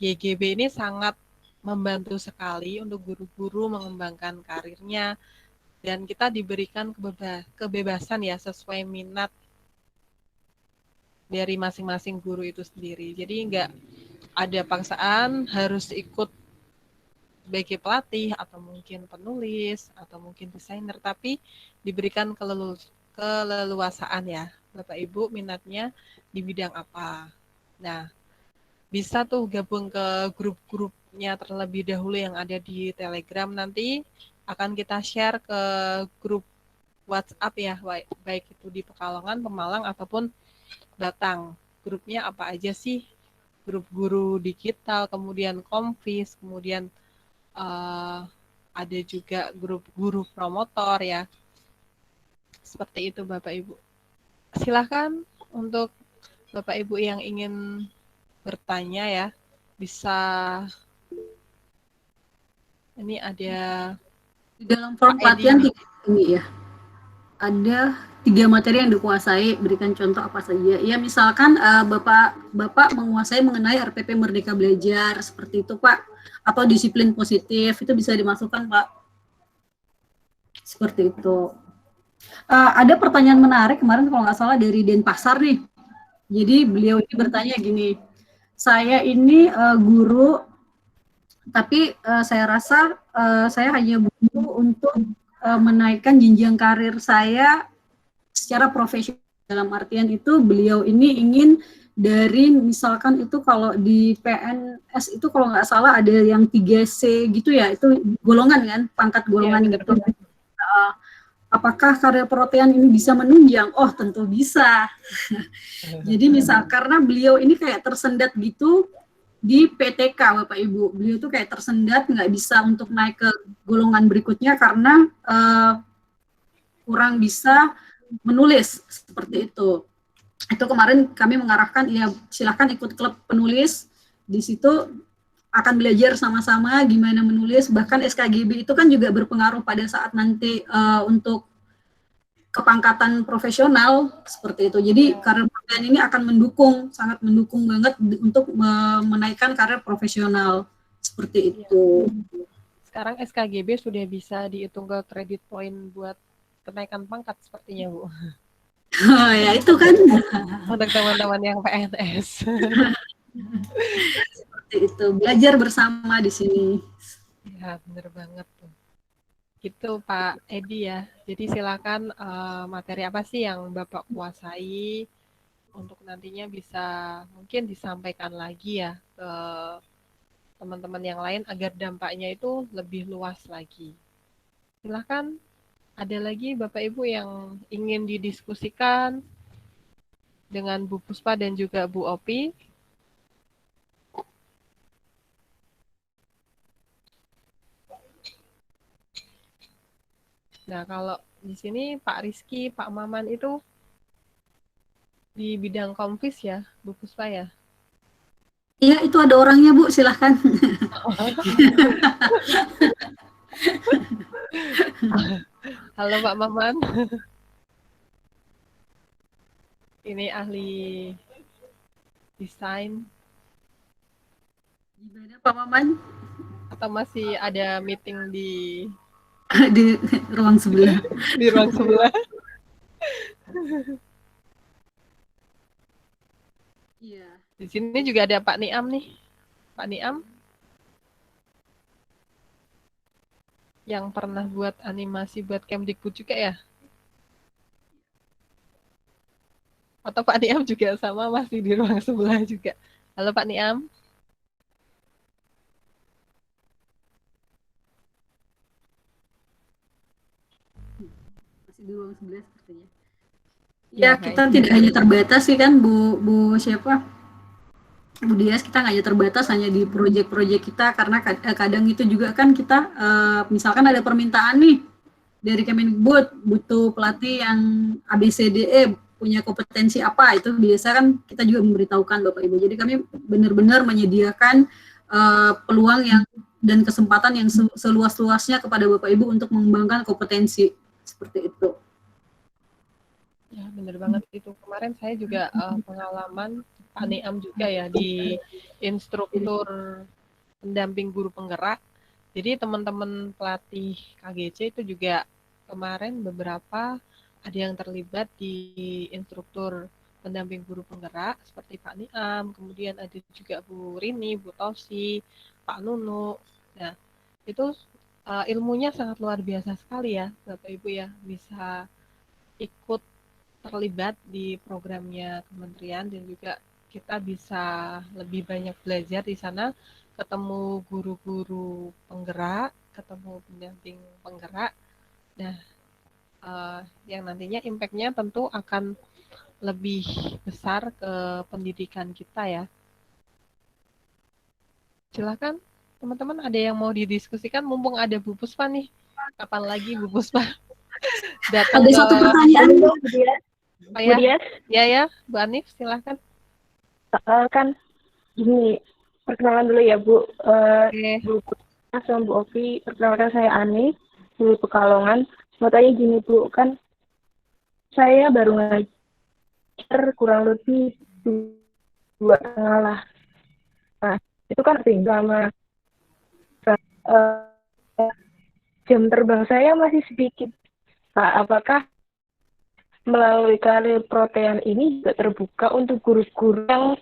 YGB ini sangat membantu sekali untuk guru-guru mengembangkan karirnya dan kita diberikan kebebasan ya sesuai minat dari masing-masing guru itu sendiri. Jadi nggak ada paksaan harus ikut sebagai pelatih atau mungkin penulis atau mungkin desainer, tapi diberikan keleluasaan ya, Bapak Ibu minatnya di bidang apa. Nah, bisa tuh gabung ke grup-grupnya terlebih dahulu yang ada di Telegram, nanti akan kita share ke grup WhatsApp ya, baik itu di Pekalongan, Pemalang, ataupun Batang. Grupnya apa aja sih? Grup guru digital, kemudian Komvis, kemudian ada juga grup guru promotor ya. Seperti itu Bapak Ibu. Silahkan untuk Bapak Ibu yang ingin bertanya ya, bisa ini ada Di dalam form pelatihan ini ya, ada 3 materi yang dikuasai, berikan contoh apa saja. Ya misalkan Bapak menguasai mengenai RPP Merdeka Belajar, seperti itu Pak, atau disiplin positif, itu bisa dimasukkan Pak. Seperti itu. Ada pertanyaan menarik kemarin kalau nggak salah dari Denpasar nih. Jadi beliau ini bertanya gini, saya ini guru, tapi saya rasa saya hanya butuh untuk menaikkan jenjang karir saya secara profesional. Dalam artian itu beliau ini ingin dari misalkan itu kalau di PNS itu kalau nggak salah ada yang 3C gitu ya, itu golongan kan, pangkat golongan ya, gitu. Apakah karir protein ini bisa menunjang? Oh tentu bisa. Jadi misal karena beliau ini kayak tersendat gitu di PTK Bapak Ibu, beliau tuh kayak tersendat, nggak bisa untuk naik ke golongan berikutnya karena kurang bisa menulis, seperti itu. Itu kemarin kami mengarahkan, ya silahkan ikut klub penulis, di situ akan belajar sama-sama gimana menulis, bahkan SKGB itu kan juga berpengaruh pada saat nanti untuk kepangkatan profesional, seperti itu. Jadi karir protein ini akan mendukung, sangat mendukung banget untuk menaikkan karir profesional, seperti itu. Sekarang SKGB sudah bisa dihitung ke kredit point buat kenaikan pangkat sepertinya Bu. Ya itu kan. Untuk teman-teman yang PNS. Seperti itu, belajar bersama di sini. Ya bener banget tuh. Gitu Pak Edi ya. Jadi silakan materi apa sih yang Bapak kuasai untuk nantinya bisa mungkin disampaikan lagi ya ke teman-teman yang lain agar dampaknya itu lebih luas lagi. Silakan, ada lagi Bapak Ibu yang ingin didiskusikan dengan Bu Puspa dan juga Bu Opi? Nah, kalau di sini Pak Rizky, Pak Maman itu di bidang Komvis ya, Bu Puspa ya? Iya, itu ada orangnya Bu, silahkan. Halo Pak Maman. Ini ahli desain. Gimana Pak Maman? Atau masih ada meeting di di ruang sebelah. Di ruang sebelah. Iya. Di sini juga ada Pak Niam nih. Pak Niam yang pernah buat animasi buat Kemdikbud juga ya? Atau Pak Niam juga sama masih di ruang sebelah juga? Halo Pak Niam. Masih di ruang sebelah sepertinya. Ya, kita tidak hanya terbatas sih kan Bu siapa? Bu Dias, kita nggak hanya terbatas hanya di proyek-proyek kita, karena kadang itu juga kan kita misalkan ada permintaan nih dari Kemdikbud butuh pelatih yang ABCDE, punya kompetensi apa, itu biasa kan kita juga memberitahukan Bapak Ibu. Jadi kami benar-benar menyediakan peluang yang dan kesempatan yang seluas-luasnya kepada Bapak Ibu untuk mengembangkan kompetensi seperti itu. Ya, bener banget itu. Kemarin saya juga pengalaman Pak Niam juga ya di instruktur pendamping guru penggerak. Jadi teman-teman pelatih KGC itu juga kemarin beberapa ada yang terlibat di instruktur pendamping guru penggerak seperti Pak Niam, kemudian ada juga Bu Rini, Bu Tosi, Pak Nunu. Nah, itu ilmunya sangat luar biasa sekali ya, Bapak Ibu ya, bisa ikut terlibat di programnya kementerian dan juga kita bisa lebih banyak belajar di sana, ketemu guru-guru penggerak, ketemu pendamping penggerak. Nah, yang nantinya impact-nya tentu akan lebih besar ke pendidikan kita ya. Silakan teman-teman, ada yang mau didiskusikan mumpung ada Bu Puspa nih. Kapan lagi Bu Puspa datang Ada satu pertanyaan Bu. Oh ya? Ya, Bu Anif, silahkan. Kan gini, perkenalan dulu ya Bu. Oke. Bu Puspa sama Bu Opi, perkenalkan saya Anif, dari Pekalongan. Mau tanya gini Bu, kan saya baru ngajar kurang lebih 2,5 lah. Nah, itu kan sama jam terbang saya masih sedikit. Nah, apakah melalui karir protean ini juga terbuka untuk guru-guru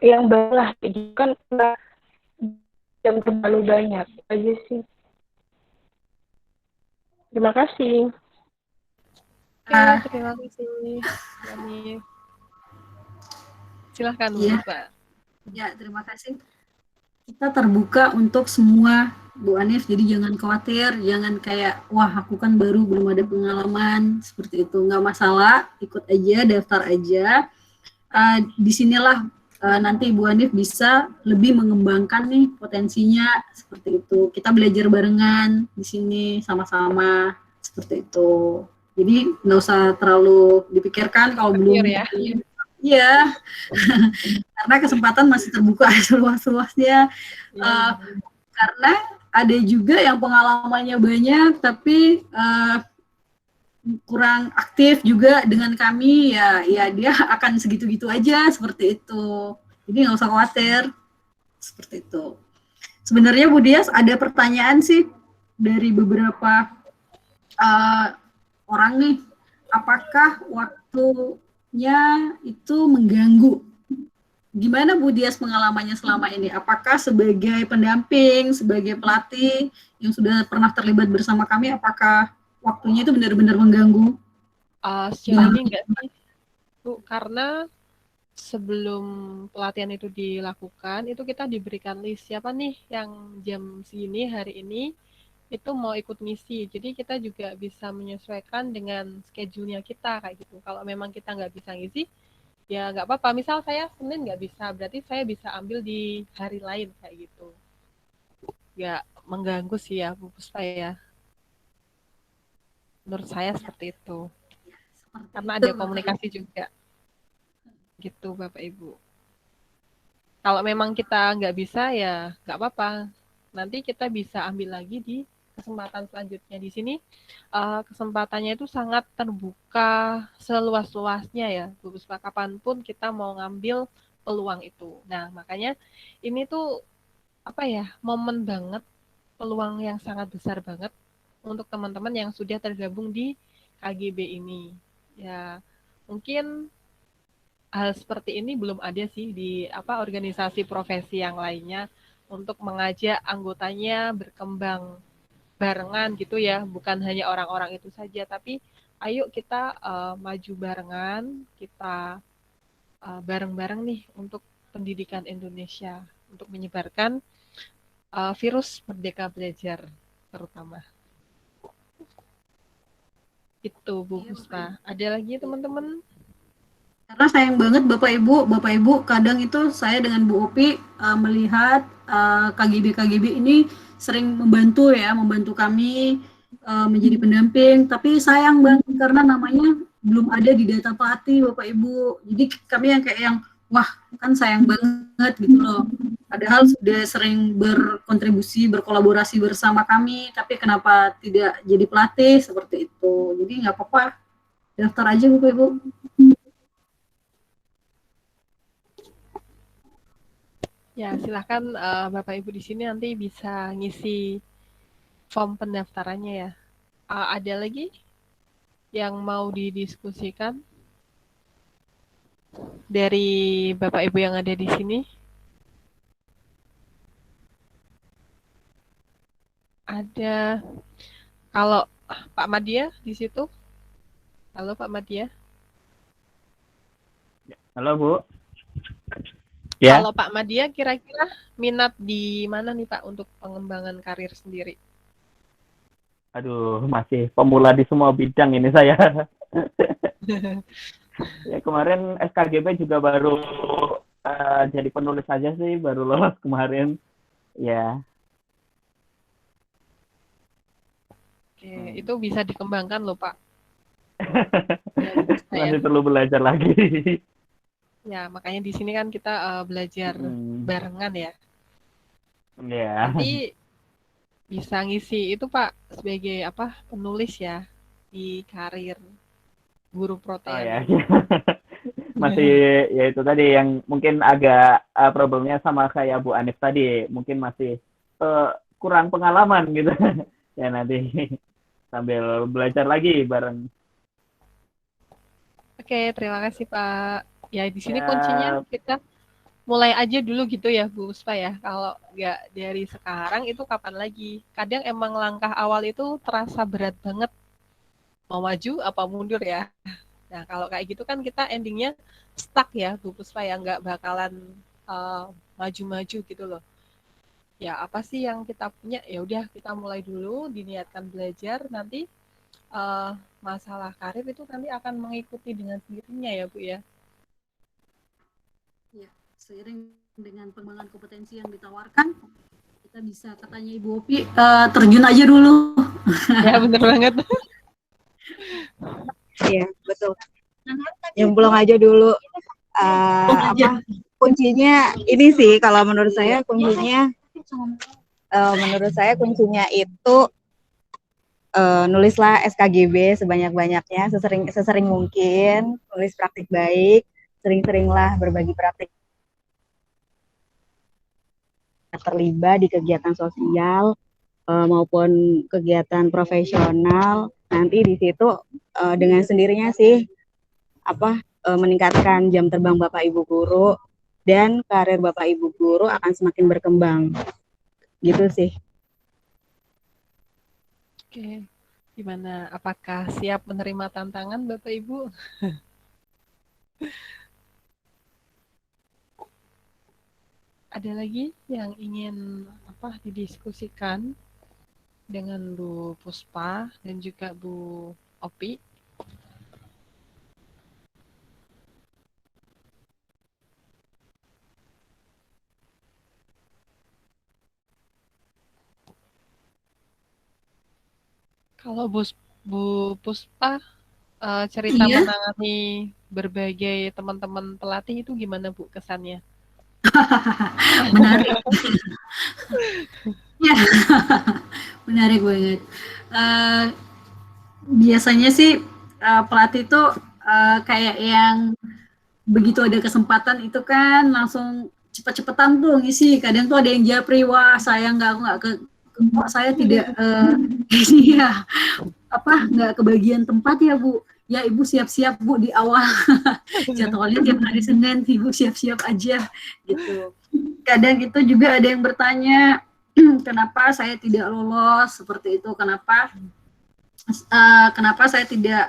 yang baru lah, kan jam terlalu banyak aja sih. Terima kasih. Oke, terima kasih. Anif. Silahkan Bu Puspa. Ya, terima kasih. Kita terbuka untuk semua Bu Anif, jadi jangan khawatir, jangan kayak, wah aku kan baru belum ada pengalaman, seperti itu. Nggak masalah, ikut aja, daftar aja. Disinilah nanti Bu Anif bisa lebih mengembangkan nih potensinya, seperti itu. Kita belajar barengan di sini sama-sama, seperti itu. Jadi nggak usah terlalu dipikirkan kalau belum. Ya. Iya, karena kesempatan masih terbuka seluas-luasnya. Karena ada juga yang pengalamannya banyak, tapi kurang aktif juga dengan kami, ya dia akan segitu-gitu aja, seperti itu. Jadi nggak usah khawatir, seperti itu. Sebenarnya Bu Dias ada pertanyaan sih dari beberapa orang nih, apakah waktunya itu mengganggu? Gimana Bu Dias pengalamannya selama ini? Apakah sebagai pendamping, sebagai pelatih yang sudah pernah terlibat bersama kami, apakah waktunya itu benar-benar mengganggu? Sejauh ini enggak sih, Bu, karena sebelum pelatihan itu dilakukan, itu kita diberikan list siapa nih yang jam segini hari ini itu mau ikut misi. Jadi kita juga bisa menyesuaikan dengan schedule-nya kita kayak gitu. Kalau memang kita nggak bisa ngisi, ya nggak apa-apa. Misal saya Senin nggak bisa, berarti saya bisa ambil di hari lain kayak gitu. Nggak mengganggu sih ya Bu Puspa ya. Menurut saya seperti itu. Karena ada komunikasi juga. Gitu Bapak Ibu. Kalau memang kita nggak bisa ya nggak apa-apa. Nanti kita bisa ambil lagi di kesempatan selanjutnya. Di sini kesempatannya itu sangat terbuka seluas-luasnya ya Bu Puspa, kapanpun kita mau ngambil peluang itu. Nah makanya ini tuh apa ya, momen banget, peluang yang sangat besar banget untuk teman-teman yang sudah tergabung di KGB ini. Ya mungkin hal seperti ini belum ada sih di organisasi profesi yang lainnya, untuk mengajak anggotanya berkembang barengan gitu ya, bukan hanya orang-orang itu saja, tapi ayo kita maju barengan, kita bareng-bareng nih untuk pendidikan Indonesia, untuk menyebarkan virus Merdeka Belajar terutama. Itu Bu Puspa. Ada lagi teman-teman? Karena sayang banget Bapak Ibu, kadang itu saya dengan Bu Opi melihat KGB ini sering membantu kami menjadi pendamping, tapi sayang banget karena namanya belum ada di data pelatih Bapak Ibu. Jadi kami yang kayak yang wah kan sayang banget gitu loh. Padahal sudah sering berkontribusi, berkolaborasi bersama kami, tapi kenapa tidak jadi pelatih seperti itu. Jadi nggak apa-apa, daftar aja Bapak Ibu. Ya, silakan Bapak Ibu di sini nanti bisa ngisi form pendaftarannya ya. Ada lagi yang mau didiskusikan dari Bapak Ibu yang ada di sini? Ada. Kalau Pak Madia di situ? Halo Pak Madia. Halo Bu. Ya. Kalau Pak Madia kira-kira minat di mana nih Pak untuk pengembangan karir sendiri? Aduh, masih pemula di semua bidang ini saya. Ya kemarin SKGB juga baru jadi penulis aja sih, baru lolos kemarin. Ya. Oke, itu bisa dikembangkan loh Pak. Masih perlu belajar lagi. Ya, makanya di sini kan kita belajar barengan ya. Ya. Nanti bisa ngisi itu Pak sebagai apa penulis ya di karir guru protein. Oh ya. Masih ya itu tadi yang mungkin agak problemnya sama kayak Bu Anif tadi, mungkin masih kurang pengalaman gitu. Ya nanti sambil belajar lagi bareng. Oke, terima kasih Pak. Ya di sini kuncinya kita mulai aja dulu gitu ya Bu Puspa ya. Kalau nggak dari sekarang itu kapan lagi? Kadang emang langkah awal itu terasa berat banget. Mau maju apa mundur ya. Nah kalau kayak gitu kan kita endingnya stuck ya Bu Puspa ya. Nggak bakalan maju-maju gitu loh. Ya apa sih yang kita punya? Ya udah kita mulai dulu, diniatkan belajar. Nanti masalah karir itu nanti akan mengikuti dengan sendirinya ya Bu ya. Ya, seiring dengan pengembangan kompetensi yang ditawarkan, kita bisa katanya Ibu Opi terjun aja dulu. Ya bener banget. Iya betul. Nyemplung aja dulu. Kuncinya ini sih kalau menurut saya kuncinya itu nulislah SKGB sebanyak-banyaknya, sesering mungkin, nulis praktik baik, sering-seringlah berbagi praktik terlibat di kegiatan sosial maupun kegiatan profesional. Nanti di situ dengan sendirinya sih meningkatkan jam terbang Bapak Ibu guru dan karir Bapak Ibu guru akan semakin berkembang. Gitu sih. Oke, gimana? Apakah siap menerima tantangan Bapak Ibu? Ada lagi yang ingin didiskusikan dengan Bu Puspa dan juga Bu Opi? Kalau Bu Puspa cerita menangani berbagai teman-teman pelatih itu gimana Bu kesannya? Menarik. Ya, menarik banget. Biasanya sih pelatih itu kayak yang begitu ada kesempatan itu kan langsung cepet-cepetan tuh ngisi. Kadang tuh ada yang japri, wah saya kok saya tidak ini ya nggak kebagian tempat ya Bu. Ya Ibu siap-siap Bu di awal. Jadwalnya tiap hari Senin, Ibu siap-siap aja gitu. Kadang itu juga ada yang bertanya kenapa saya tidak lolos seperti itu, kenapa saya tidak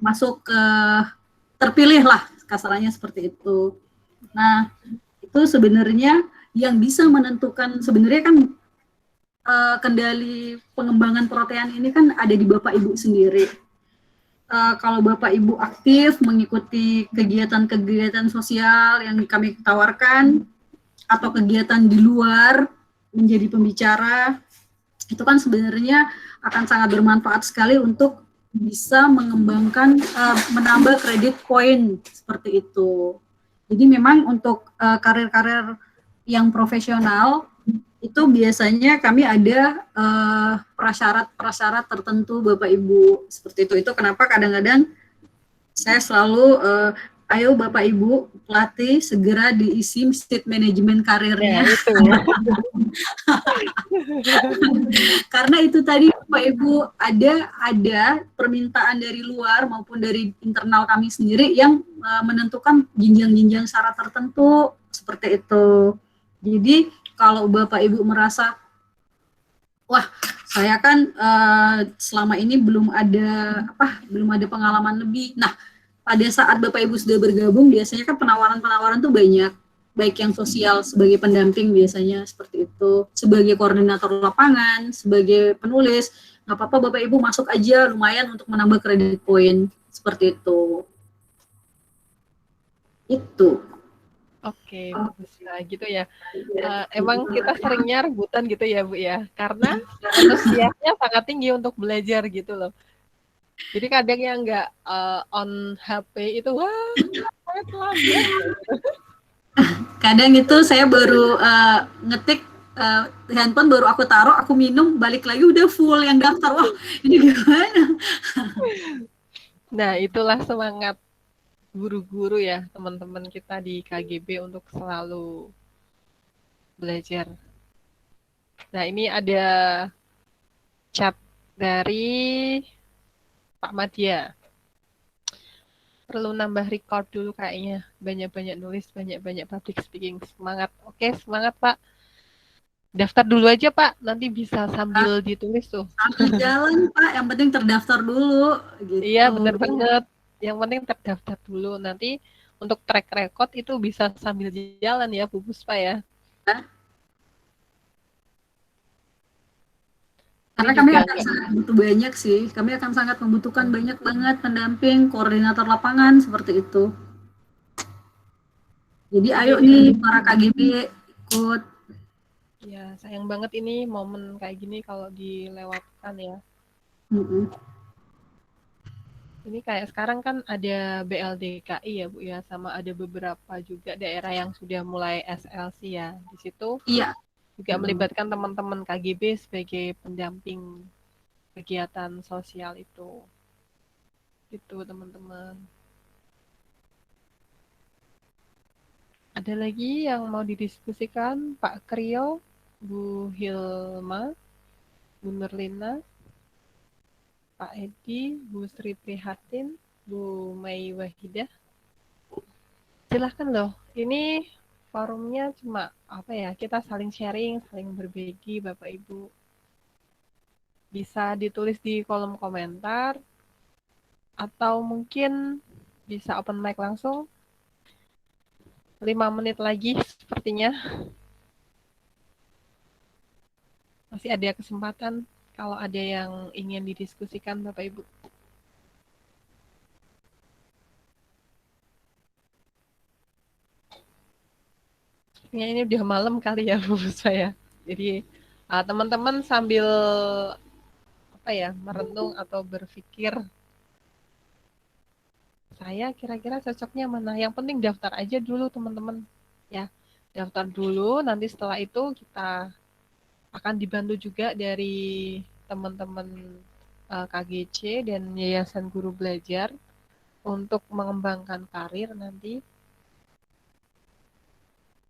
masuk ke terpilih lah kasarannya seperti itu. Nah itu sebenarnya yang bisa menentukan sebenarnya kan kendali pengembangan protein ini kan ada di Bapak Ibu sendiri. Kalau Bapak Ibu aktif mengikuti kegiatan-kegiatan sosial yang kami tawarkan atau kegiatan di luar menjadi pembicara, itu kan sebenarnya akan sangat bermanfaat sekali untuk bisa mengembangkan menambah kredit poin seperti itu. Jadi memang untuk karir-karir yang profesional itu biasanya kami ada prasyarat-prasyarat tertentu Bapak Ibu seperti itu. Itu kenapa kadang-kadang saya selalu ayo Bapak Ibu pelatih segera diisi state manajemen karirnya. Ya, itu. Karena itu tadi Bapak Ibu ada permintaan dari luar maupun dari internal kami sendiri yang menentukan jenjang-jenjang syarat tertentu seperti itu. Jadi kalau Bapak Ibu merasa wah saya kan selama ini belum ada pengalaman lebih. Nah, pada saat Bapak Ibu sudah bergabung biasanya kan penawaran-penawaran tuh banyak, baik yang sosial sebagai pendamping biasanya seperti itu, sebagai koordinator lapangan, sebagai penulis, nggak apa-apa Bapak Ibu masuk aja, lumayan untuk menambah kredit poin seperti itu. Itu. Oke, bagus. Nah, gitu ya. Emang kita seringnya rebutan gitu ya, Bu ya. Karena antusiasnya sangat tinggi untuk belajar gitu loh. Jadi kadang yang nggak on HP itu, wah, saya terlambat. Kadang itu saya baru ngetik handphone baru aku taruh, aku minum, balik lagi udah full yang daftar. Wah, ini gimana? Nah, itulah semangat guru-guru ya, teman-teman kita di KGB untuk selalu belajar. Nah, ini ada chat dari Pak Madya. Perlu nambah record dulu kayaknya. Banyak-banyak nulis, banyak-banyak public speaking. Semangat. Oke, semangat Pak. Daftar dulu aja Pak, nanti bisa sambil ditulis tuh. Sambil jalan Pak, yang penting terdaftar dulu. Gitu. Iya, bener banget. Yang penting terdaftar dulu. Nanti untuk track record itu bisa sambil jalan ya, Bu Puspa ya. Karena kami akan sangat butuh banyak sih. Kami akan sangat membutuhkan banyak banget pendamping, koordinator lapangan seperti itu. Jadi ayo nih para KGB ikut. Ya, sayang banget ini momen kayak gini kalau dilewatkan ya. Ini kayak sekarang kan ada BLDKI ya Bu ya, sama ada beberapa juga daerah yang sudah mulai SLC ya. Di situ juga melibatkan teman-teman KGB sebagai pendamping kegiatan sosial itu. Gitu teman-teman. Ada lagi yang mau didiskusikan? Pak Krio, Bu Hilma, Bu Nurlina, Pak Edi, Bu Sri Prihatin, Bu Mai Wahidah. Silahkan loh, ini forumnya cuma apa ya, kita saling sharing, saling berbagi Bapak Ibu. Bisa ditulis di kolom komentar, atau mungkin bisa open mic langsung. 5 menit lagi sepertinya. Masih ada kesempatan kalau ada yang ingin didiskusikan Bapak Ibu. Ya, ini udah malam kali ya Bu saya. Jadi teman-teman sambil apa ya, merenung atau berpikir saya kira-kira cocoknya mana. Yang penting daftar aja dulu teman-teman ya. Daftar dulu, nanti setelah itu kita akan dibantu juga dari teman-teman KGC dan Yayasan Guru Belajar untuk mengembangkan karir nanti.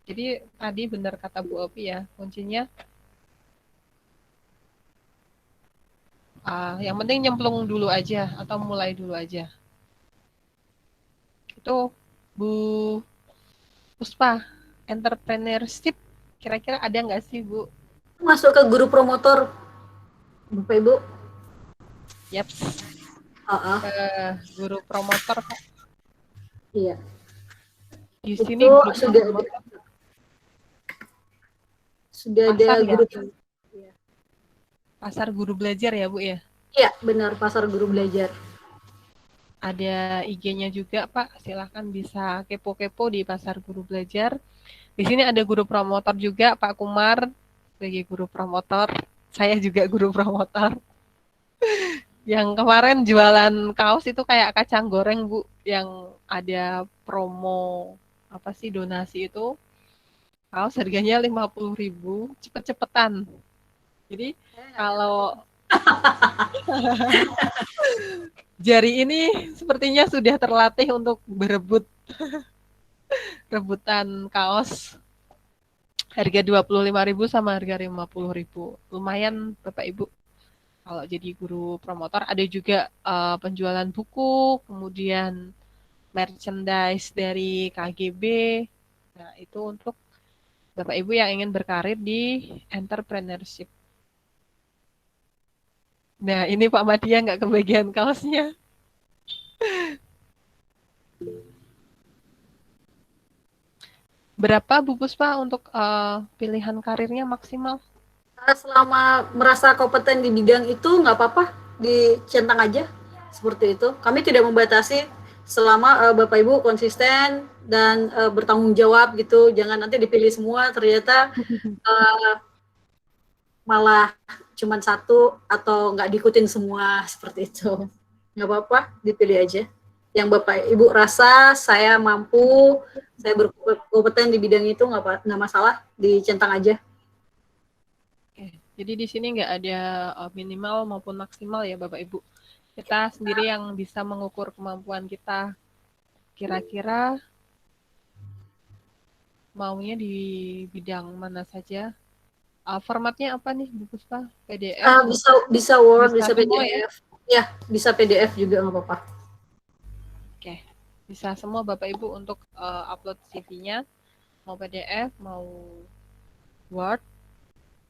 Jadi tadi benar kata Bu Opi ya, kuncinya yang penting nyemplung dulu aja atau mulai dulu aja. Itu Bu Puspa, entrepreneurship kira-kira ada nggak sih Bu? Masuk ke guru promotor, Bapak Ibu. Yap. Guru promotor Pak. Iya. Di sini sudah ada guru ya? Pasar guru belajar ya Bu ya? Iya benar, pasar guru belajar. Ada IG-nya juga Pak, silahkan bisa kepo-kepo di pasar guru belajar. Di sini ada guru promotor juga Pak Kumar sebagai guru promotor. Saya juga guru promotor. Yang kemarin jualan kaos itu kayak kacang goreng, Bu, yang ada promo apa sih donasi itu. Kaos harganya 50.000, cepet-cepetan. Jadi kalau jari ini sepertinya sudah terlatih untuk berebut rebutan kaos harga 25.000 sama harga 50.000. Lumayan Bapak Ibu. Kalau jadi guru promotor ada juga penjualan buku, kemudian merchandise dari KGB. Nah, itu untuk Bapak Ibu yang ingin berkarir di entrepreneurship. Nah, ini Pak Madia nggak kebagian kaosnya. Berapa Bu Puspa untuk pilihan karirnya maksimal? Selama merasa kompeten di bidang itu nggak apa-apa, dicentang aja seperti itu. Kami tidak membatasi selama Bapak Ibu konsisten dan bertanggung jawab gitu. Jangan nanti dipilih semua ternyata malah cuman satu atau nggak diikutin semua seperti itu. Nggak apa-apa, dipilih aja. Yang Bapak Ibu rasa saya mampu, saya berkompeten di bidang itu nggak masalah, dicentang aja. Jadi di sini nggak ada minimal maupun maksimal ya Bapak Ibu. Kita sendiri yang bisa mengukur kemampuan kita. Kira-kira maunya di bidang mana saja. Formatnya apa nih Bu Puspa? PDF? Bisa Word, bisa semua PDF. Ya, bisa PDF juga nggak apa-apa. Oke, bisa semua Bapak Ibu untuk upload CV-nya. Mau PDF, mau Word.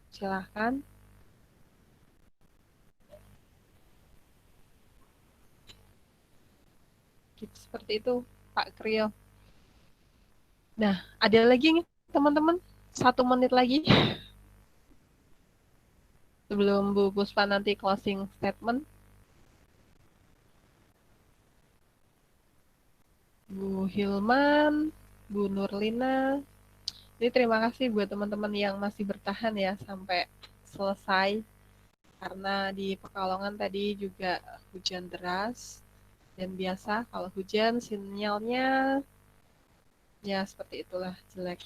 Silahkan. Gitu, seperti itu Pak Krio. Nah, ada lagi nih teman-teman. 1 menit lagi. Sebelum Bu Puspa nanti closing statement. Bu Hilman, Bu Nurlina. Ini terima kasih buat teman-teman yang masih bertahan ya sampai selesai. Karena di Pekalongan tadi juga hujan deras. Dan biasa kalau hujan sinyalnya ya seperti itulah, jelek.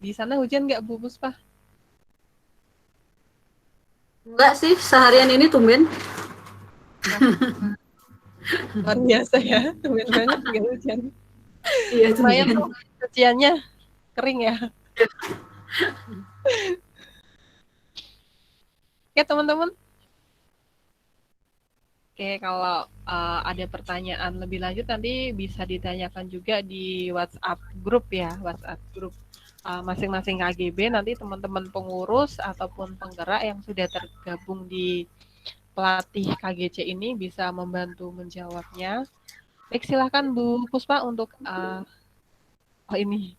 Di sana hujan nggak Bu Puspa? Enggak sih, seharian ini tumben. Luar biasa ya, tumben banget nggak hujan. Iya, Lumayan tumben. tuh cuciannya kering ya. Oke teman-teman. Oke, kalau ada pertanyaan lebih lanjut nanti bisa ditanyakan juga di WhatsApp grup ya, WhatsApp grup masing-masing KGB. Nanti teman-teman pengurus ataupun penggerak yang sudah tergabung di pelatih KGC ini bisa membantu menjawabnya. Baik, silakan Bu Puspa untuk ini.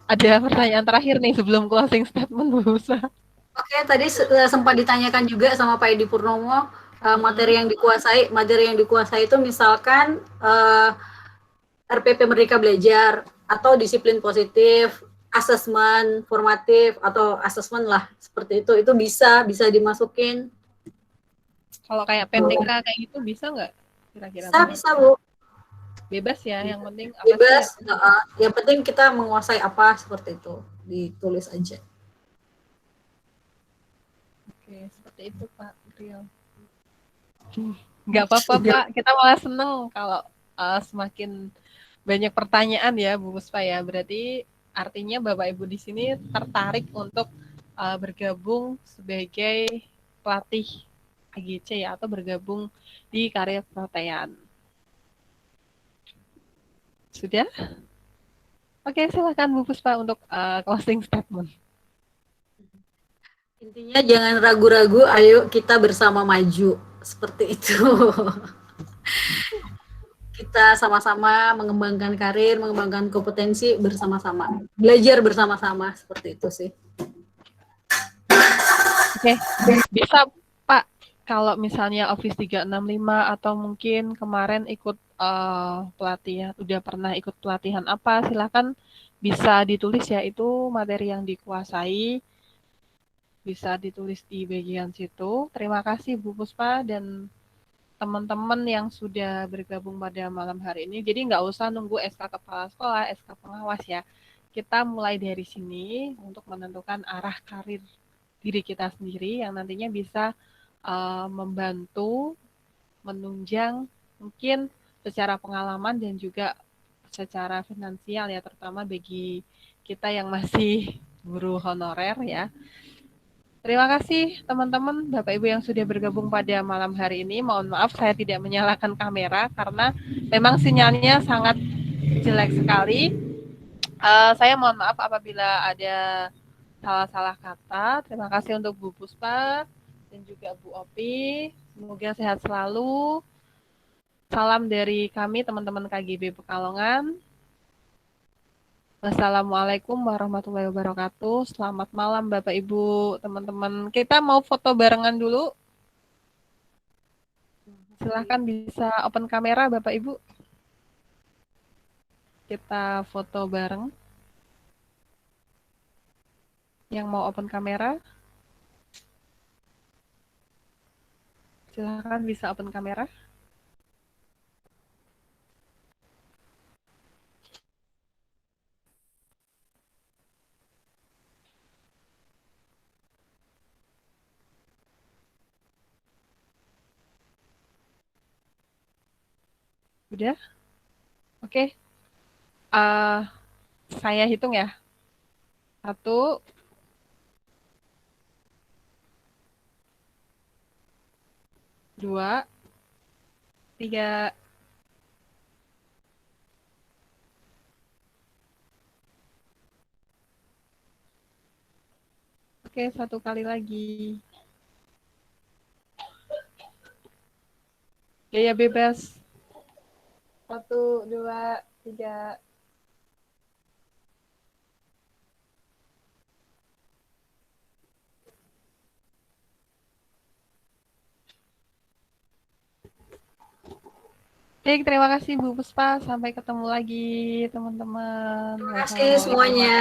Ada pertanyaan terakhir nih sebelum closing statement Bu Puspa. Oke, tadi sempat ditanyakan juga sama Pak Edi Purnomo, materi yang dikuasai itu misalkan RPP Merdeka Belajar atau disiplin positif, asesmen formatif atau asesmen lah seperti itu bisa dimasukin. Kalau kayak PTK kayak gitu bisa nggak kira-kira? Bisa Bu. Bebas ya, yang penting apa Bebas. sih? Yang penting kita menguasai apa seperti itu, ditulis aja. Oke, seperti itu Pak Rio. Nggak apa-apa Pak, kita malah seneng kalau semakin banyak pertanyaan ya Bu Puspa ya. Berarti artinya Bapak Ibu di sini tertarik untuk bergabung sebagai pelatih AGC ya, atau bergabung di Karir Protean. Sudah? Oke, silakan Bu Puspa untuk closing statement. Intinya jangan ragu-ragu, ayo kita bersama maju. Seperti itu. Kita sama-sama mengembangkan karir, mengembangkan kompetensi bersama-sama. Belajar bersama-sama, seperti itu sih. Oke, bisa Pak, kalau misalnya Office 365 atau mungkin kemarin ikut pelatihan, udah pernah ikut pelatihan apa, silakan bisa ditulis ya, itu materi yang dikuasai, bisa ditulis di bagian situ. Terima kasih Bu Puspa dan teman-teman yang sudah bergabung pada malam hari ini. Jadi nggak usah nunggu SK Kepala Sekolah, SK Pengawas ya. Kita mulai dari sini untuk menentukan arah karir diri kita sendiri yang nantinya bisa membantu menunjang mungkin secara pengalaman dan juga secara finansial ya, terutama bagi kita yang masih guru honorer ya. Terima kasih teman-teman, Bapak Ibu yang sudah bergabung pada malam hari ini. Mohon maaf saya tidak menyalakan kamera karena memang sinyalnya sangat jelek sekali. Saya mohon maaf apabila ada salah-salah kata. Terima kasih untuk Bu Puspa dan juga Bu Opi. Semoga sehat selalu. Salam dari kami teman-teman KGB Pekalongan. Wassalamualaikum warahmatullahi wabarakatuh. Selamat malam Bapak Ibu, teman-teman. Kita mau foto barengan dulu. Silahkan bisa open kamera Bapak Ibu. Kita foto bareng. Yang mau open kamera. Silahkan bisa open kamera. Udah? Oke. Saya hitung ya. 1, 2, 3. Oke, 1 kali lagi. Gaya bebas. 1, 2, 3. Baik, terima kasih Bu Puspa. Sampai ketemu lagi, teman-teman. Terima kasih semuanya.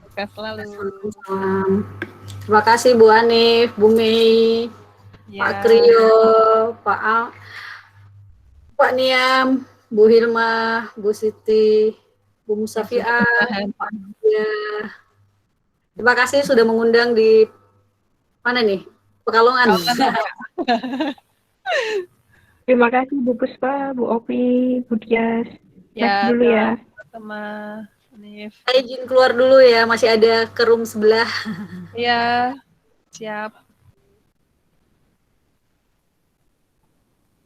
Sukses selalu. Terima kasih Bu Hanif, Bu Mei, Pak Krio, Pak Niam, Bu Hilma, Bu Siti, Bu Musafiah, Pak ya. Terima kasih sudah mengundang di mana nih? Pekalongan. Terima kasih Bu Puspa, Bu Opi, Bu Dias. Ya, dulu ya. Sama Nif. Saya izin keluar dulu ya, masih ada ke room sebelah. Iya, siap.